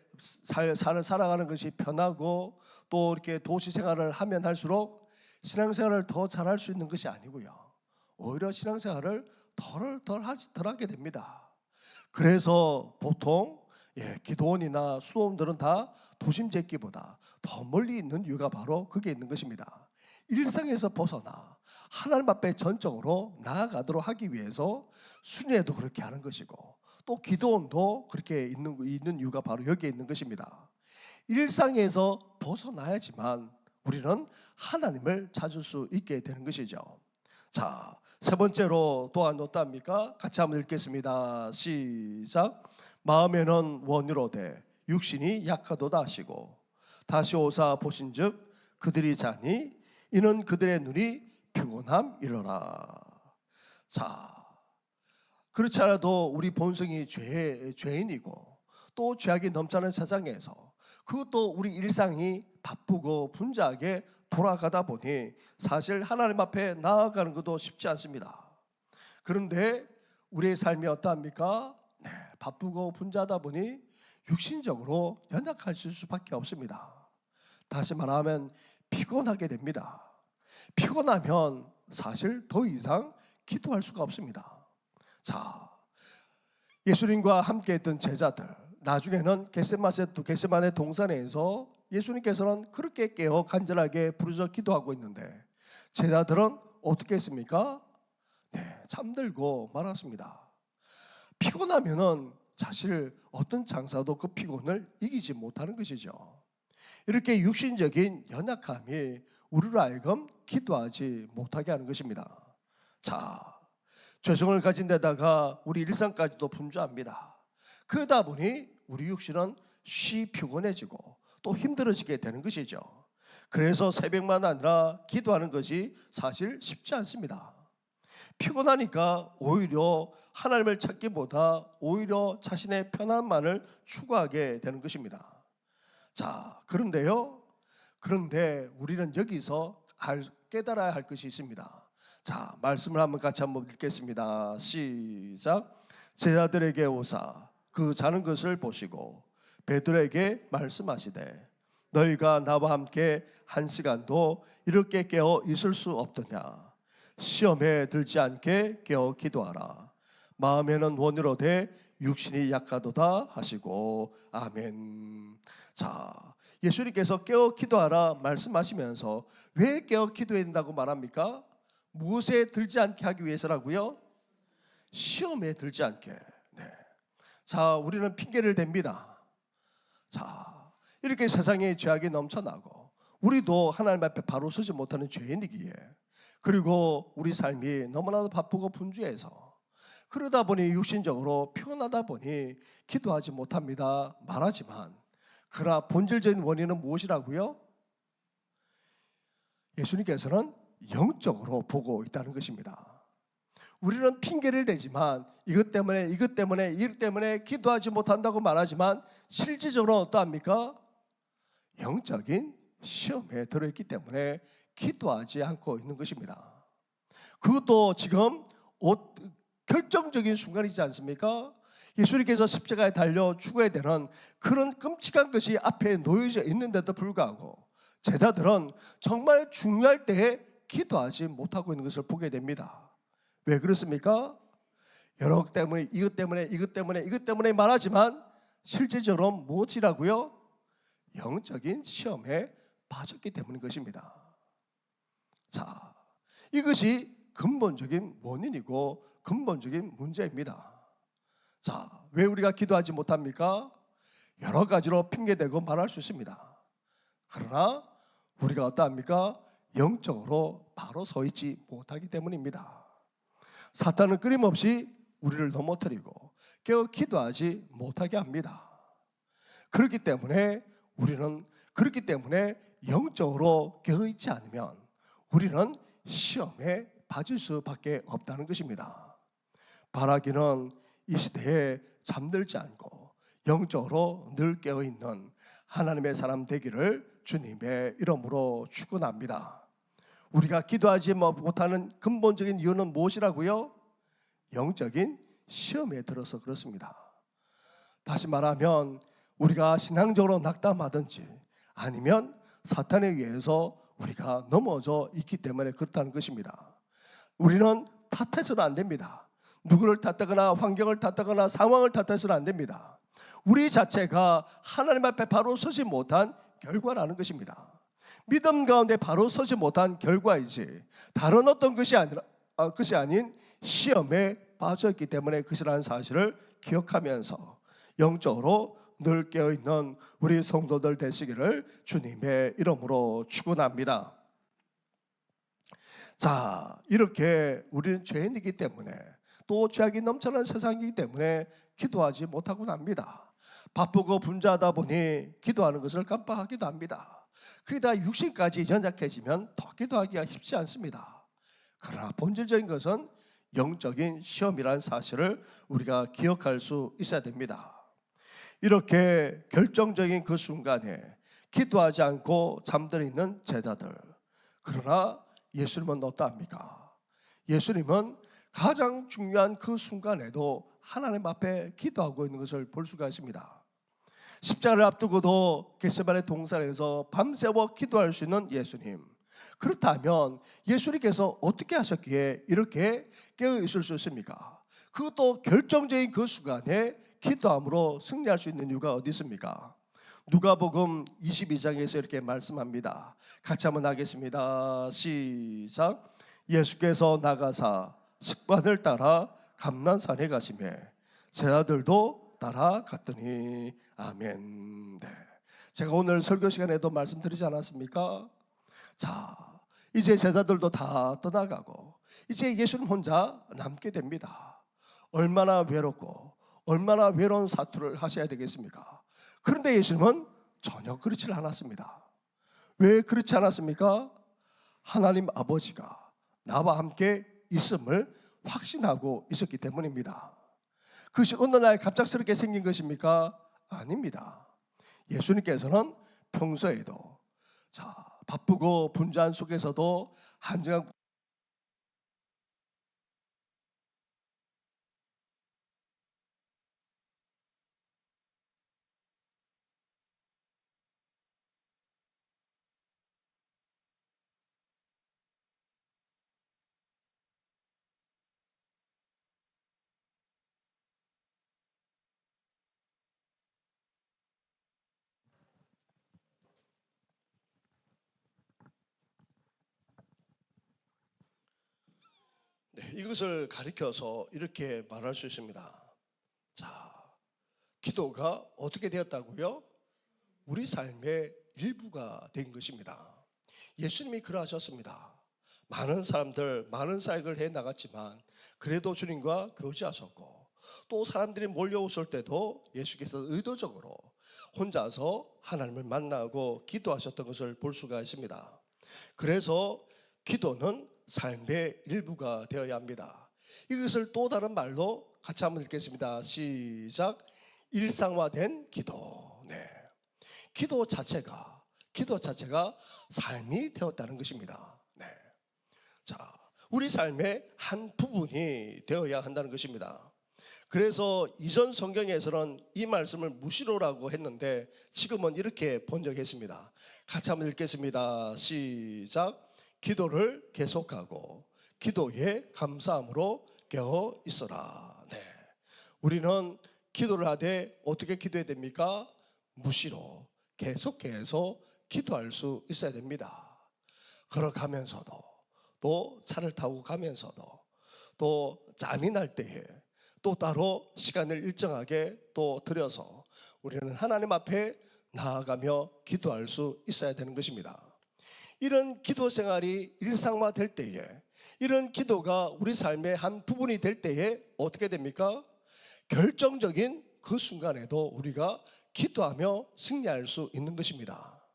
살아가는 것이 편하고 또 이렇게 도시 생활을 하면 할수록 신앙생활을 더 잘할 수 있는 것이 아니고요. 오히려 신앙생활을 덜 하게 됩니다. 그래서 보통 기도원이나 수도원들은 다 도심지에 있기보다 더 멀리 있는 이유가 바로 그게 있는 것입니다. 일상에서 벗어나 하나님 앞에 전적으로 나아가도록 하기 위해서 순례도 그렇게 하는 것이고 또 기도원도 그렇게 있는 이유가 바로 여기에 있는 것입니다. 일상에서 벗어나야지만 우리는 하나님을 찾을 수 있게 되는 것이죠. 자, 세 번째로 또한 어떠합니까? 같이 한번 읽겠습니다. 시작. 마음에는 원이로되 육신이 약하도다 하시고 다시 오사 보신즉 그들이 자니 이는 그들의 눈이 피곤함이로라. 자, 그렇지 않아도 우리 본성이 죄인이고 또 죄악이 넘쳐나는 세상에서 그것도 우리 일상이 바쁘고 분주하게 돌아가다 보니 사실 하나님 앞에 나아가는 것도 쉽지 않습니다. 그런데 우리의 삶이 어떠합니까? 바쁘고 분주하다 보니 육신적으로 연약해질 수밖에 없습니다. 다시 말하면 피곤하게 됩니다. 피곤하면 사실 더 이상 기도할 수가 없습니다. 자, 예수님과 함께 했던 제자들, 나중에는 겟세마네 동산에서 예수님께서는 그렇게 깨어 간절하게 부르짖어 기도하고 있는데 제자들은 어떻게 했습니까? 잠들고 말았습니다. 피곤하면은 사실 어떤 장사도 그 피곤을 이기지 못하는 것이죠. 이렇게 육신적인 연약함이 우리로 하여금 기도하지 못하게 하는 것입니다. 자, 죄성을 가진 데다가 우리 일상까지도 분주합니다. 그러다 보니 우리 육신은 쉬 피곤해지고 또 힘들어지게 되는 것이죠. 그래서 새벽만 아니라 기도하는 것이 사실 쉽지 않습니다. 피곤하니까 오히려 하나님을 찾기보다 오히려 자신의 편안만을 추구하게 되는 것입니다. 자, 그런데 우리는 여기서 깨달아야 할 것이 있습니다. 자, 말씀을 같이 한번 읽겠습니다. 시작. 제자들에게 오사 그 자는 것을 보시고 베드로에게 말씀하시되 너희가 나와 함께 한 시간도 이렇게 깨어 있을 수 없더냐. 시험에 들지 않게 깨어 기도하라. 마음에는 원이로되 육신이 약하도다 하시고 아멘. 자, 예수님께서 깨어 기도하라 말씀하시면서 왜 깨어 기도해야 된다고 말합니까? 무엇에 들지 않게 하기 위해서라고요? 시험에 들지 않게. 자, 우리는 핑계를 댑니다. 자, 이렇게 세상에 죄악이 넘쳐나고 우리도 하나님 앞에 바로 서지 못하는 죄인이기에 그리고 우리 삶이 너무나도 바쁘고 분주해서 그러다 보니 육신적으로 피곤하다 보니 기도하지 못합니다. 말하지만 그러나 본질적인 원인은 무엇이라고요? 예수님께서는 영적으로 보고 있다는 것입니다. 우리는 핑계를 대지만 이것 때문에 기도하지 못한다고 말하지만 실질적으로 어떠합니까? 영적인 시험에 들어있기 때문에 기도하지 않고 있는 것입니다. 그것도 지금 결정적인 순간이지 않습니까? 예수님께서 십자가에 달려 죽어야 되는 그런 끔찍한 것이 앞에 놓여져 있는데도 불구하고 제자들은 정말 중요할 때에 기도하지 못하고 있는 것을 보게 됩니다. 왜 그렇습니까? 여러 때문에 이것 때문에 말하지만 실제적으로 무엇이라고요? 영적인 시험에 빠졌기 때문인 것입니다. 자, 이것이 근본적인 원인이고 근본적인 문제입니다. 자, 왜 우리가 기도하지 못합니까? 여러 가지로 핑계대고 말할 수 있습니다. 그러나 우리가 어떠합니까? 영적으로 바로 서 있지 못하기 때문입니다. 사탄은 끊임없이 우리를 넘어뜨리고 깨어 기도하지 못하게 합니다. 그렇기 때문에 영적으로 깨어있지 않으면 우리는 시험에 빠질 수밖에 없다는 것입니다. 바라기는 이 시대에 잠들지 않고 영적으로 늘 깨어있는 하나님의 사람 되기를 주님의 이름으로 축원합니다. 우리가 기도하지 못하는 근본적인 이유는 무엇이라고요? 영적인 시험에 들어서 그렇습니다. 다시 말하면 우리가 신앙적으로 낙담하든지 아니면 사탄에 의해서 우리가 넘어져 있기 때문에 그렇다는 것입니다. 우리는 탓해서는 안 됩니다. 누구를 탓하거나 환경을 탓하거나 상황을 탓해서는 안 됩니다. 우리 자체가 하나님 앞에 바로 서지 못한 결과라는 것입니다. 믿음 가운데 바로 서지 못한 결과이지 다른 어떤 것이 아닌 시험에 빠져있기 때문에 그것이라는 사실을 기억하면서 영적으로 늘 깨어있는 우리 성도들 되시기를 주님의 이름으로 축원합니다. 자, 이렇게 우리는 죄인이기 때문에 또 죄악이 넘쳐나는 세상이기 때문에 기도하지 못하고 납니다. 바쁘고 분주하다 보니 기도하는 것을 깜빡하기도 합니다. 그게 육신까지 연약해지면 더 기도하기가 쉽지 않습니다. 그러나 본질적인 것은 영적인 시험이라는 사실을 우리가 기억할 수 있어야 됩니다. 이렇게 결정적인 그 순간에 기도하지 않고 잠들어 있는 제자들, 그러나 예수님은 어떠합니까? 예수님은 가장 중요한 그 순간에도 하나님 앞에 기도하고 있는 것을 볼 수가 있습니다. 십자가를 앞두고도 겟세마네 동산에서 밤새워 기도할 수 있는 예수님, 그렇다면 예수님께서 어떻게 하셨기에 이렇게 깨어 있을 수 있습니까? 그것도 결정적인 그 순간에 기도함으로 승리할 수 있는 이유가 어디 있습니까? 누가복음 22장에서 이렇게 말씀합니다. 같이 한번 하겠습니다. 시작. 예수께서 나가사 습관을 따라 감난산에 가시매 제자들도 따라갔더니 아멘. 네. 제가 오늘 설교 시간에도 말씀드리지 않았습니까? 자, 이제 제자들도 다 떠나가고 이제 예수님 혼자 남게 됩니다. 얼마나 외롭고 얼마나 외로운 사투를 하셔야 되겠습니까? 그런데 예수님은 전혀 그렇지 않았습니다. 왜 그렇지 않았습니까? 하나님 아버지가 나와 함께 있음을 확신하고 있었기 때문입니다. 그것이 어느 날 갑작스럽게 생긴 것입니까? 아닙니다. 예수님께서는 평소에도 바쁘고 분주한 속에서도 한정한 이것을 가리켜서 이렇게 말할 수 있습니다. 자, 기도가 어떻게 되었다고요? 우리 삶의 일부가 된 것입니다. 예수님이 그러하셨습니다. 많은 사람들, 많은 사역을 해 나갔지만 그래도 주님과 교제하셨고 또 사람들이 몰려오실 때도 예수께서 의도적으로 혼자서 하나님을 만나고 기도하셨던 것을 볼 수가 있습니다. 그래서 기도는 삶의 일부가 되어야 합니다. 이것을 또 다른 말로 같이 한번 읽겠습니다. 시작. 일상화된 기도. 네. 기도 자체가 삶이 되었다는 것입니다. 네. 자, 우리 삶의 한 부분이 되어야 한다는 것입니다. 그래서 이전 성경에서는 이 말씀을 무시로라고 했는데 지금은 이렇게 번역했습니다. 같이 한번 읽겠습니다. 시작. 기도를 계속하고 기도에 감사함으로 깨어 있어라. 네. 우리는 기도를 하되 어떻게 기도해야 됩니까? 무시로 계속해서 기도할 수 있어야 됩니다. 걸어가면서도 또 차를 타고 가면서도 또 짬이 날 때에 또 따로 시간을 일정하게 또 들여서 우리는 하나님 앞에 나아가며 기도할 수 있어야 되는 것입니다. 이런 기도 생활이 일상화될 때에, 이런 기도가 우리 삶의 한 부분이 될 때에 어떻게 됩니까? 결정적인 그 순간에도 우리가 기도하며 승리할 수 있는 것입니다.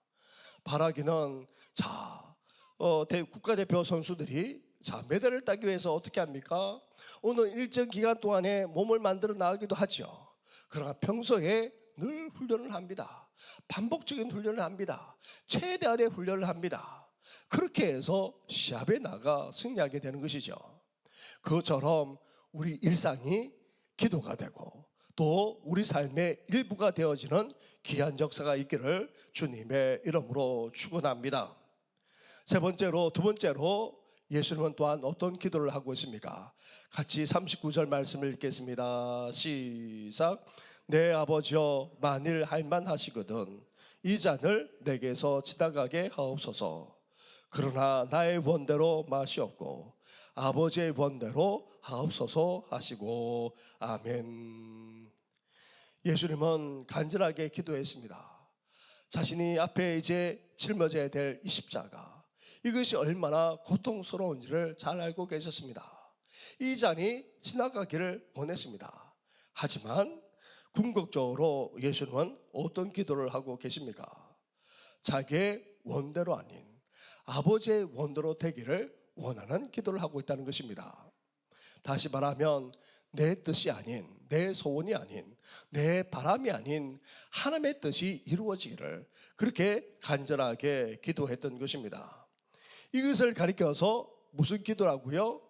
바라기는 국가대표 선수들이 메달을 따기 위해서 어떻게 합니까? 어느 일정 기간 동안에 몸을 만들어 나가기도 하죠. 그러나 평소에 늘 훈련을 합니다. 반복적인 훈련을 합니다. 최대한의 훈련을 합니다. 그렇게 해서 시합에 나가 승리하게 되는 것이죠. 그것처럼 우리 일상이 기도가 되고 또 우리 삶의 일부가 되어지는 귀한 역사가 있기를 주님의 이름으로 축원합니다. 세 번째로, 두 번째로 예수님은 또한 어떤 기도를 하고 있습니까? 같이 39절 말씀을 읽겠습니다. 시작. 내 아버지여, 만일 할만하시거든 이 잔을 내게서 지나가게 하옵소서. 그러나 나의 원대로 마시옵고 아버지의 원대로 하옵소서 하시고. 아멘. 예수님은 간절하게 기도했습니다. 자신이 앞에 이제 짊어져야 될 이 십자가, 이것이 얼마나 고통스러운지를 잘 알고 계셨습니다. 이 잔이 지나가기를 원했습니다. 하지만 궁극적으로 예수님은 어떤 기도를 하고 계십니까? 자기의 원대로 아닌 아버지의 원대로 되기를 원하는 기도를 하고 있다는 것입니다. 다시 말하면 내 뜻이 아닌, 내 소원이 아닌, 내 바람이 아닌 하나님의 뜻이 이루어지기를 그렇게 간절하게 기도했던 것입니다. 이것을 가리켜서 무슨 기도라고요?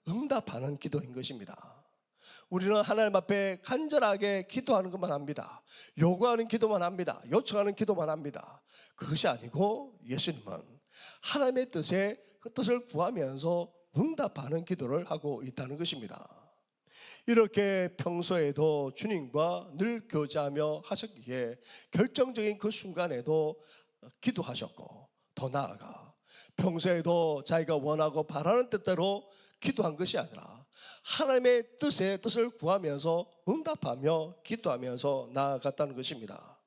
응답하는 기도인 것입니다. 우리는 하나님 앞에 간절하게 기도하는 것만 합니다. 요구하는 기도만 합니다. 요청하는 기도만 합니다. 그것이 아니고 예수님은 하나님의 뜻을 구하면서 응답하는 기도를 하고 있다는 것입니다. 이렇게 평소에도 주님과 늘 교제하며 하셨기에 결정적인 그 순간에도 기도하셨고, 더 나아가 평소에도 자기가 원하고 바라는 뜻대로 기도한 것이 아니라 하나님의 뜻을 구하면서 응답하며 기도하면서 나아갔다는 것입니다.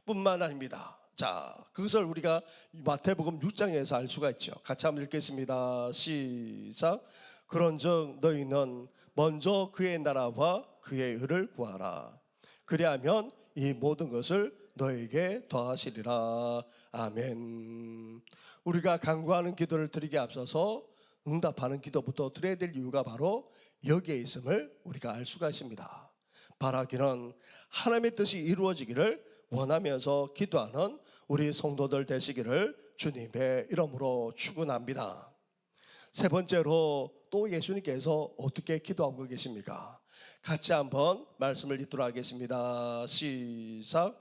뿐만 아닙니다. 자, 그것을 우리가 마태복음 6장에서 알 수가 있죠. 같이 한번 읽겠습니다. 시작. 그런즉 너희는 먼저 그의 나라와 그의 의를 구하라. 그리하면 이 모든 것을 너에게 더하시리라. 아멘. 우리가 간구하는 기도를 드리기에 앞서서 응답하는 기도부터 드려야 될 이유가 바로 여기에 있음을 우리가 알 수가 있습니다. 바라기는 하나님의 뜻이 이루어지기를 원하면서 기도하는 우리 성도들 되시기를 주님의 이름으로 축원합니다. 세 번째로 또 예수님께서 어떻게 기도하고 계십니까? 같이 한번 말씀을 읽도록 하겠습니다. 시작.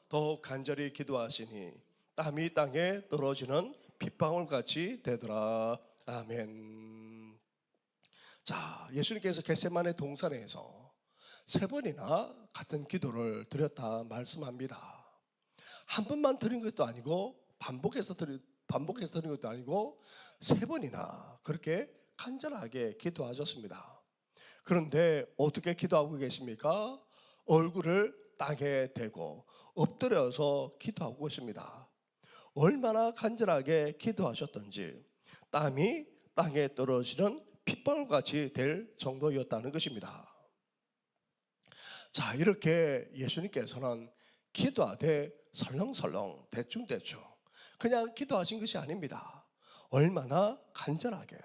더욱 간절히 기도하시니 땀이 땅에 떨어지는 빗방울같이 되더라. 아멘. 자, 예수님께서 겟세마네 동산에서 세 번이나 같은 기도를 드렸다 말씀합니다. 한 번만 드린 것도 아니고 반복해서 드린 것도 아니고 세 번이나 그렇게 간절하게 기도하셨습니다. 그런데 어떻게 기도하고 계십니까? 얼굴을 땅에 대고 엎드려서 기도하고 있습니다. 얼마나 간절하게 기도하셨던지 땀이 땅에 떨어지는 핏방울같이 될 정도였다는 것입니다. 자, 이렇게 예수님께서는 기도하되 설렁설렁 대충대충 그냥 기도하신 것이 아닙니다. 얼마나 간절하게,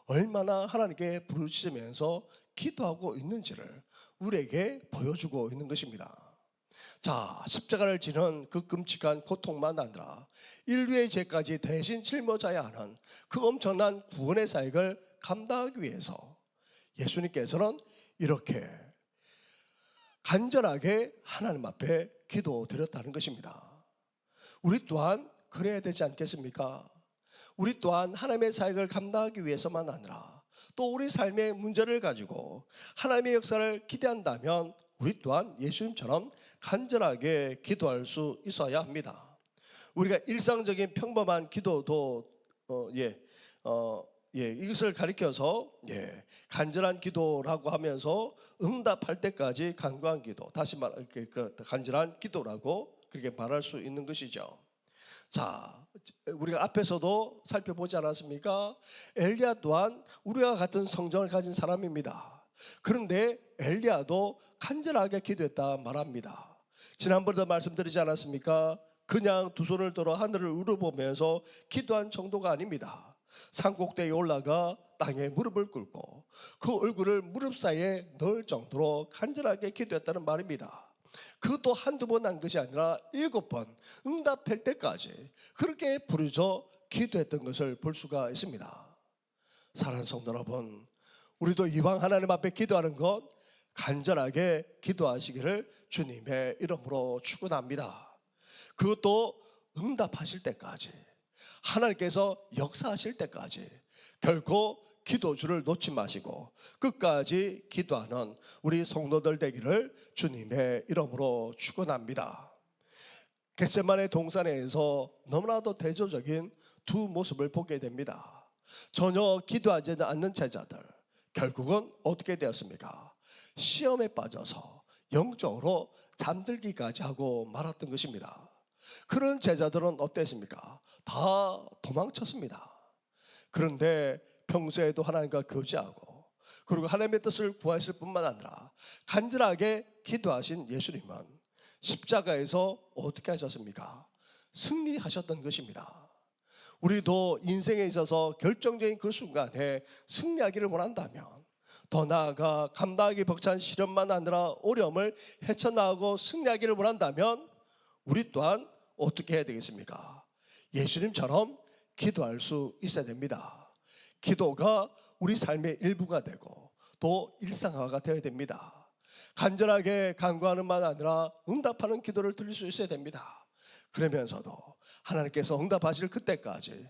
얼마나 하나님께 부르짖으면서 기도하고 있는지를 우리에게 보여주고 있는 것입니다. 자, 십자가를 지는 그 끔찍한 고통만 아니라 인류의 죄까지 대신 짊어져야 하는 그 엄청난 구원의 사역을 감당하기 위해서 예수님께서는 이렇게 간절하게 하나님 앞에 기도드렸다는 것입니다. 우리 또한 그래야 되지 않겠습니까? 우리 또한 하나님의 사역을 감당하기 위해서만 아니라 또 우리 삶의 문제를 가지고 하나님의 역사를 기대한다면 우리 또한 예수님처럼 간절하게 기도할 수 있어야 합니다. 우리가 일상적인 평범한 기도도 이것을 가리켜서 간절한 기도라고 하면서 응답할 때까지 간구한 기도, 다시 말해 간절한 기도라고 그렇게 말할 수 있는 것이죠. 자, 우리가 앞에서도 살펴보지 않았습니까? 엘리야 또한 우리와 같은 성정을 가진 사람입니다. 그런데 엘리야도 간절하게 기도했다 말합니다. 지난번에도 말씀드리지 않았습니까? 그냥 두 손을 들어 하늘을 우러보면서 기도한 정도가 아닙니다. 산꼭대기에 올라가 땅에 무릎을 꿇고 그 얼굴을 무릎 사이에 넣을 정도로 간절하게 기도했다는 말입니다. 그것도 한두 번 한 것이 아니라 7번 응답할 때까지 그렇게 부르짖어 기도했던 것을 볼 수가 있습니다. 사랑하는 성도 여러분, 우리도 이왕 하나님 앞에 기도하는 것 간절하게 기도하시기를 주님의 이름으로 축원합니다. 그것도 응답하실 때까지, 하나님께서 역사하실 때까지 결코 기도줄을 놓지 마시고 끝까지 기도하는 우리 성도들 되기를 주님의 이름으로 축원합니다. 겟세마네 동산에서 너무나도 대조적인 두 모습을 보게 됩니다. 전혀 기도하지 않는 제자들, 결국은 어떻게 되었습니까? 시험에 빠져서 영적으로 잠들기까지 하고 말았던 것입니다. 그런 제자들은 어땠습니까? 다 도망쳤습니다. 그런데 평소에도 하나님과 교제하고 그리고 하나님의 뜻을 구하실 뿐만 아니라 간절하게 기도하신 예수님은 십자가에서 어떻게 하셨습니까? 승리하셨던 것입니다. 우리도 인생에 있어서 결정적인 그 순간에 승리하기를 원한다면, 더 나아가 감당하기 벅찬 시련만 아니라 어려움을 헤쳐나가고 승리하기를 원한다면 우리 또한 어떻게 해야 되겠습니까? 예수님처럼 기도할 수 있어야 됩니다. 기도가 우리 삶의 일부가 되고 또 일상화가 되어야 됩니다. 간절하게 간구하는 만 아니라 응답하는 기도를 드릴 수 있어야 됩니다. 그러면서도 하나님께서 응답하실 그때까지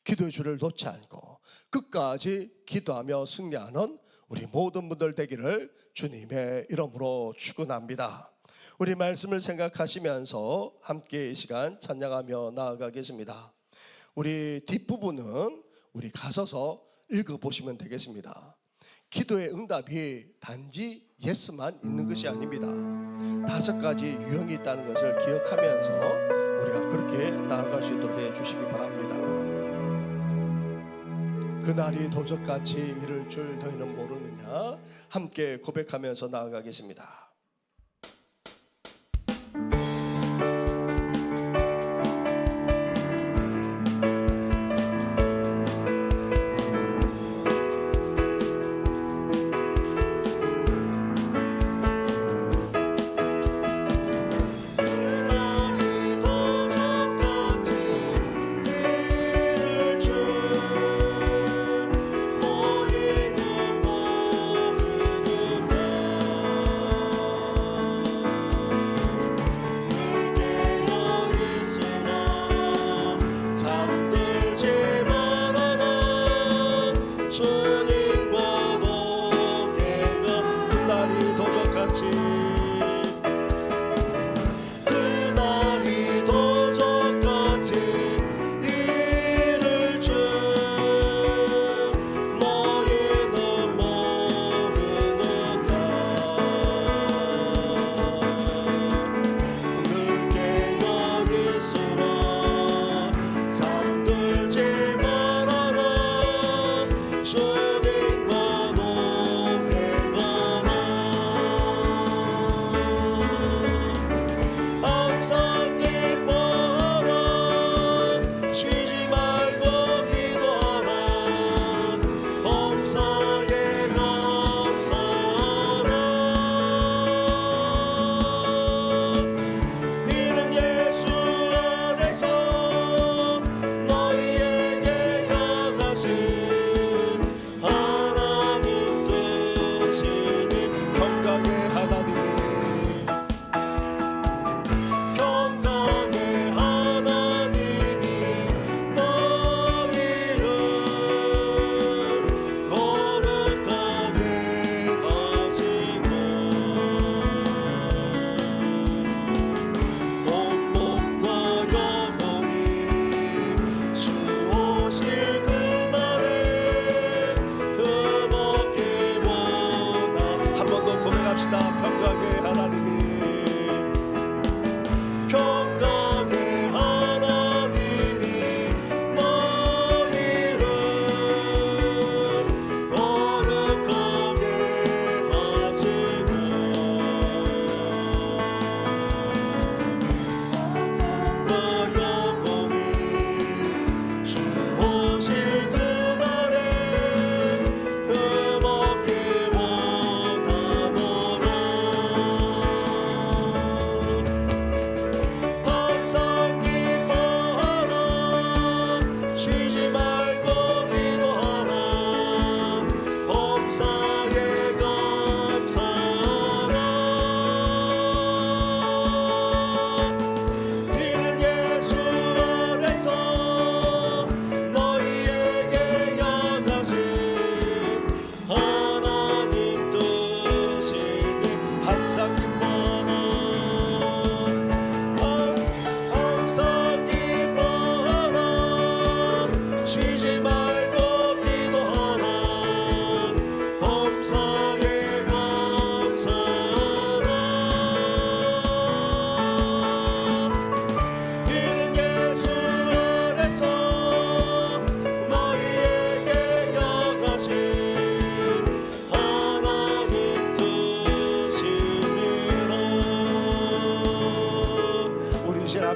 기도의 줄을 놓지 않고 끝까지 기도하며 승리하는 우리 모든 분들 되기를 주님의 이름으로 축원합니다. 우리 말씀을 생각하시면서 함께 이 시간 찬양하며 나아가겠습니다. 우리 뒷부분은 우리 가서서 읽어보시면 되겠습니다. 기도의 응답이 단지 예스만 있는 것이 아닙니다. 5가지 유형이 있다는 것을 기억하면서 우리가 그렇게 나아갈 수 있도록 해주시기 바랍니다. 그날이 도적같이 이를 줄 너희는 모르느냐. 함께 고백하면서 나아가겠습니다.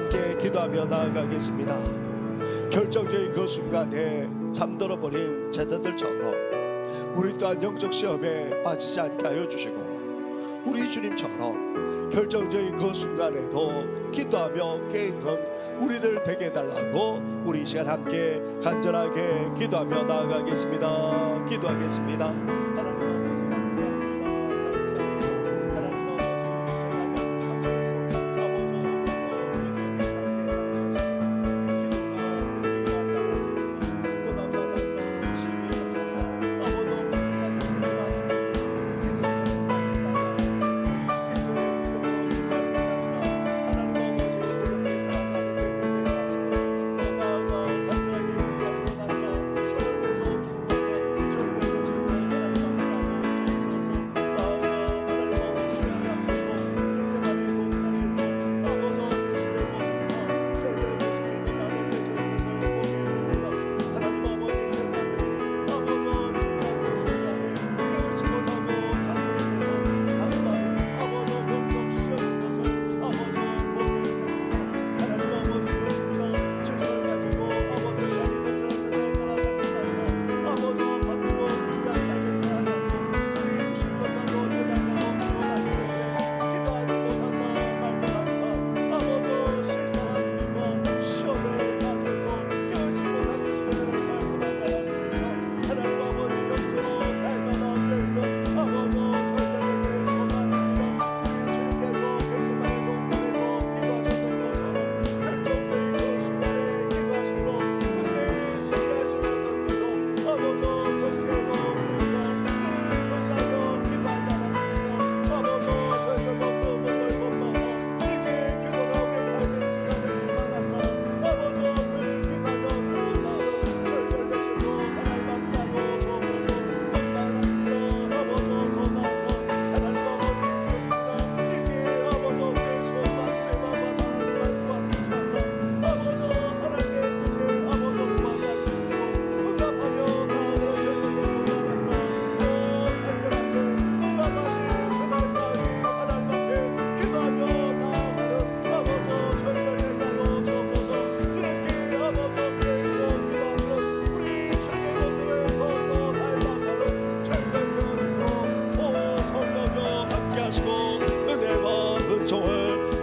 함께 기도하며 나아가겠습니다. 결정적인 그 순간에 잠들어버린 제자들처럼 우리 또한 영적 시험에 빠지지 않게 하여 주시고, 우리 주님처럼 결정적인 그 순간에도 기도하며 깨있는 우리들 되게 해달라고 우리 이 시간 함께 간절하게 기도하며 나아가겠습니다. 기도하겠습니다.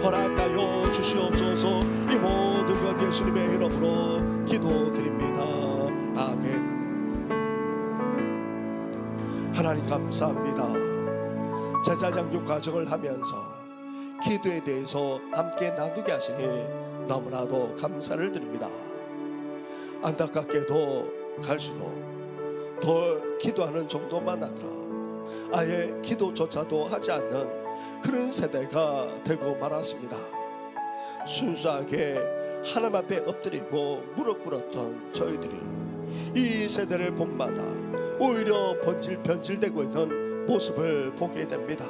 하나님 아버지 주시옵소서. 이 모든 것 예수님의 이름으로 기도드립니다. 아멘. 하나님 감사합니다. 제자 양육 과정을 하면서 기도에 대해서 함께 나누게 하시니 너무나도 감사를 드립니다. 안타깝게도 갈수록 더 기도하는 정도만 아니라 아예 기도조차도 하지 않는 그런 세대가 되고 말았습니다. 순수하게 하나님 앞에 엎드리고 무릎 꿇었던 저희들이 이 세대를 본마다 오히려 변질되고 있는 모습을 보게 됩니다.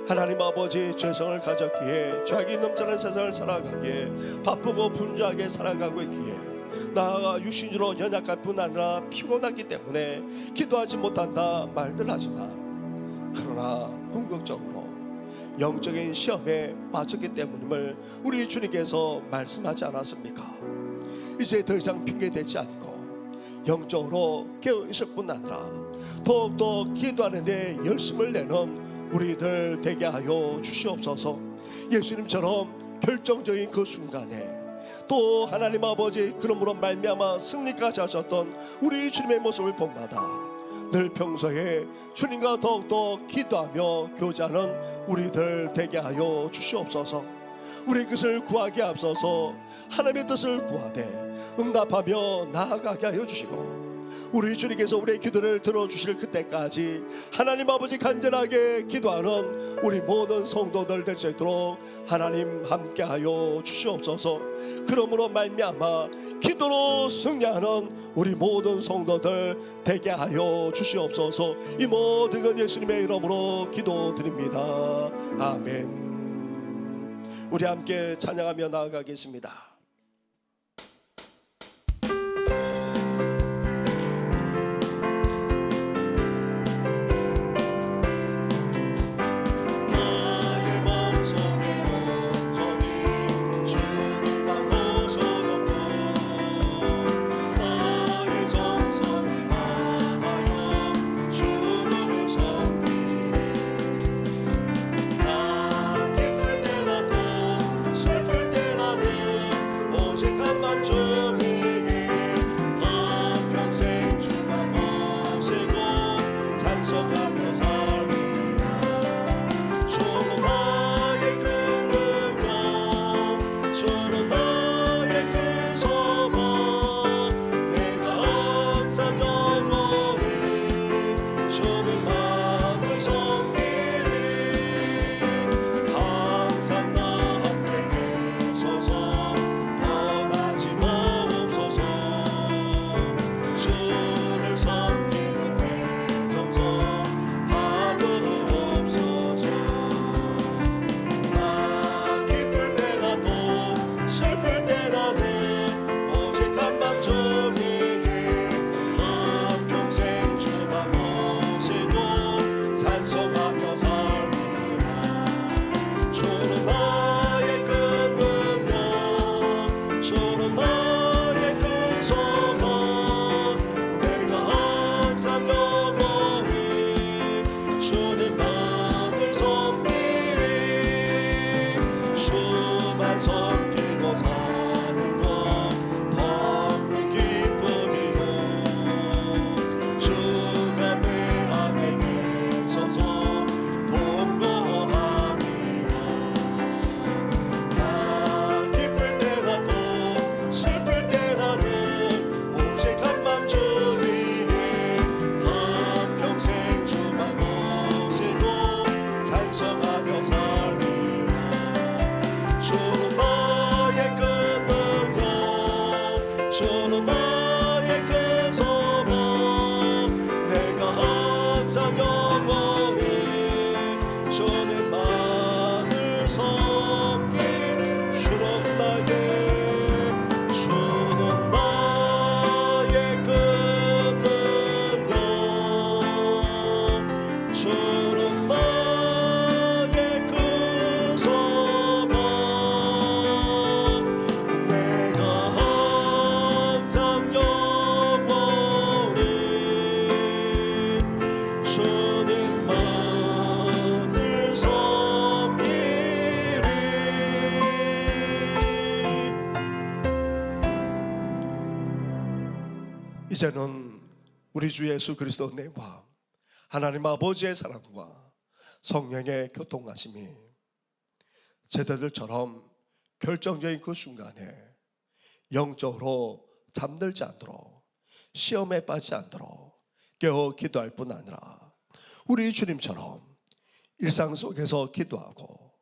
하나님 아버지, 죄성을 가졌기에 죄악이 넘쳐난 세상을 살아가기에 바쁘고 분주하게 살아가고 있기에 나아가 육신으로 연약할 뿐 아니라 피곤하기 때문에 기도하지 못한다 말들 하지만, 그러나 궁극적으로 영적인 시험에 빠졌기 때문임을 우리 주님께서 말씀하지 않았습니까? 이제 더 이상 핑계대지 않고 영적으로 깨어있을 뿐 아니라 더욱더 기도하는 데 열심을 내는 우리들 되게 하여 주시옵소서. 예수님처럼 결정적인 그 순간에 또 하나님 아버지, 그러므로 말미암아 승리까지 하셨던 우리 주님의 모습을 본마다 늘 평소에 주님과 더욱더 기도하며 교제하는 우리들 되게 하여 주시옵소서. 우리 뜻을 구하기에 앞서서 하나님의 뜻을 구하되 응답하며 나아가게 하여 주시고, 우리 주님께서 우리의 기도를 들어주실 그때까지 하나님 아버지 간절하게 기도하는 우리 모든 성도들 될 수 있도록 하나님 함께하여 주시옵소서. 그러므로 말미암아 기도로 승리하는 우리 모든 성도들 되게 하여 주시옵소서. 이 모든 건 예수님의 이름으로 기도드립니다. 아멘. 우리 함께 찬양하며 나아가겠습니다. 나의 마음속에 온전히 주 이제는 우리 주 예수 그리스도 은혜와 하나님 아버지의 사랑과 성령의 교통하심이 제자들처럼 결정적인 그 순간에 영적으로 잠들지 않도록, 시험에 빠지지 않도록 깨어 기도할 뿐 아니라 우리 주님처럼 일상 속에서 기도하고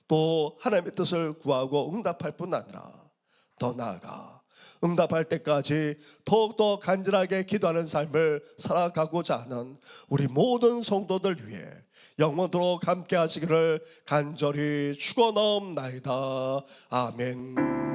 또 하나님의 뜻을 구하고 응답할 뿐 아니라 더 나아가 응답할 때까지 더욱더 간절하게 기도하는 삶을 살아가고자 하는 우리 모든 성도들 위해 영원토록 함께 하시기를 간절히 축원하옵나이다. 아멘.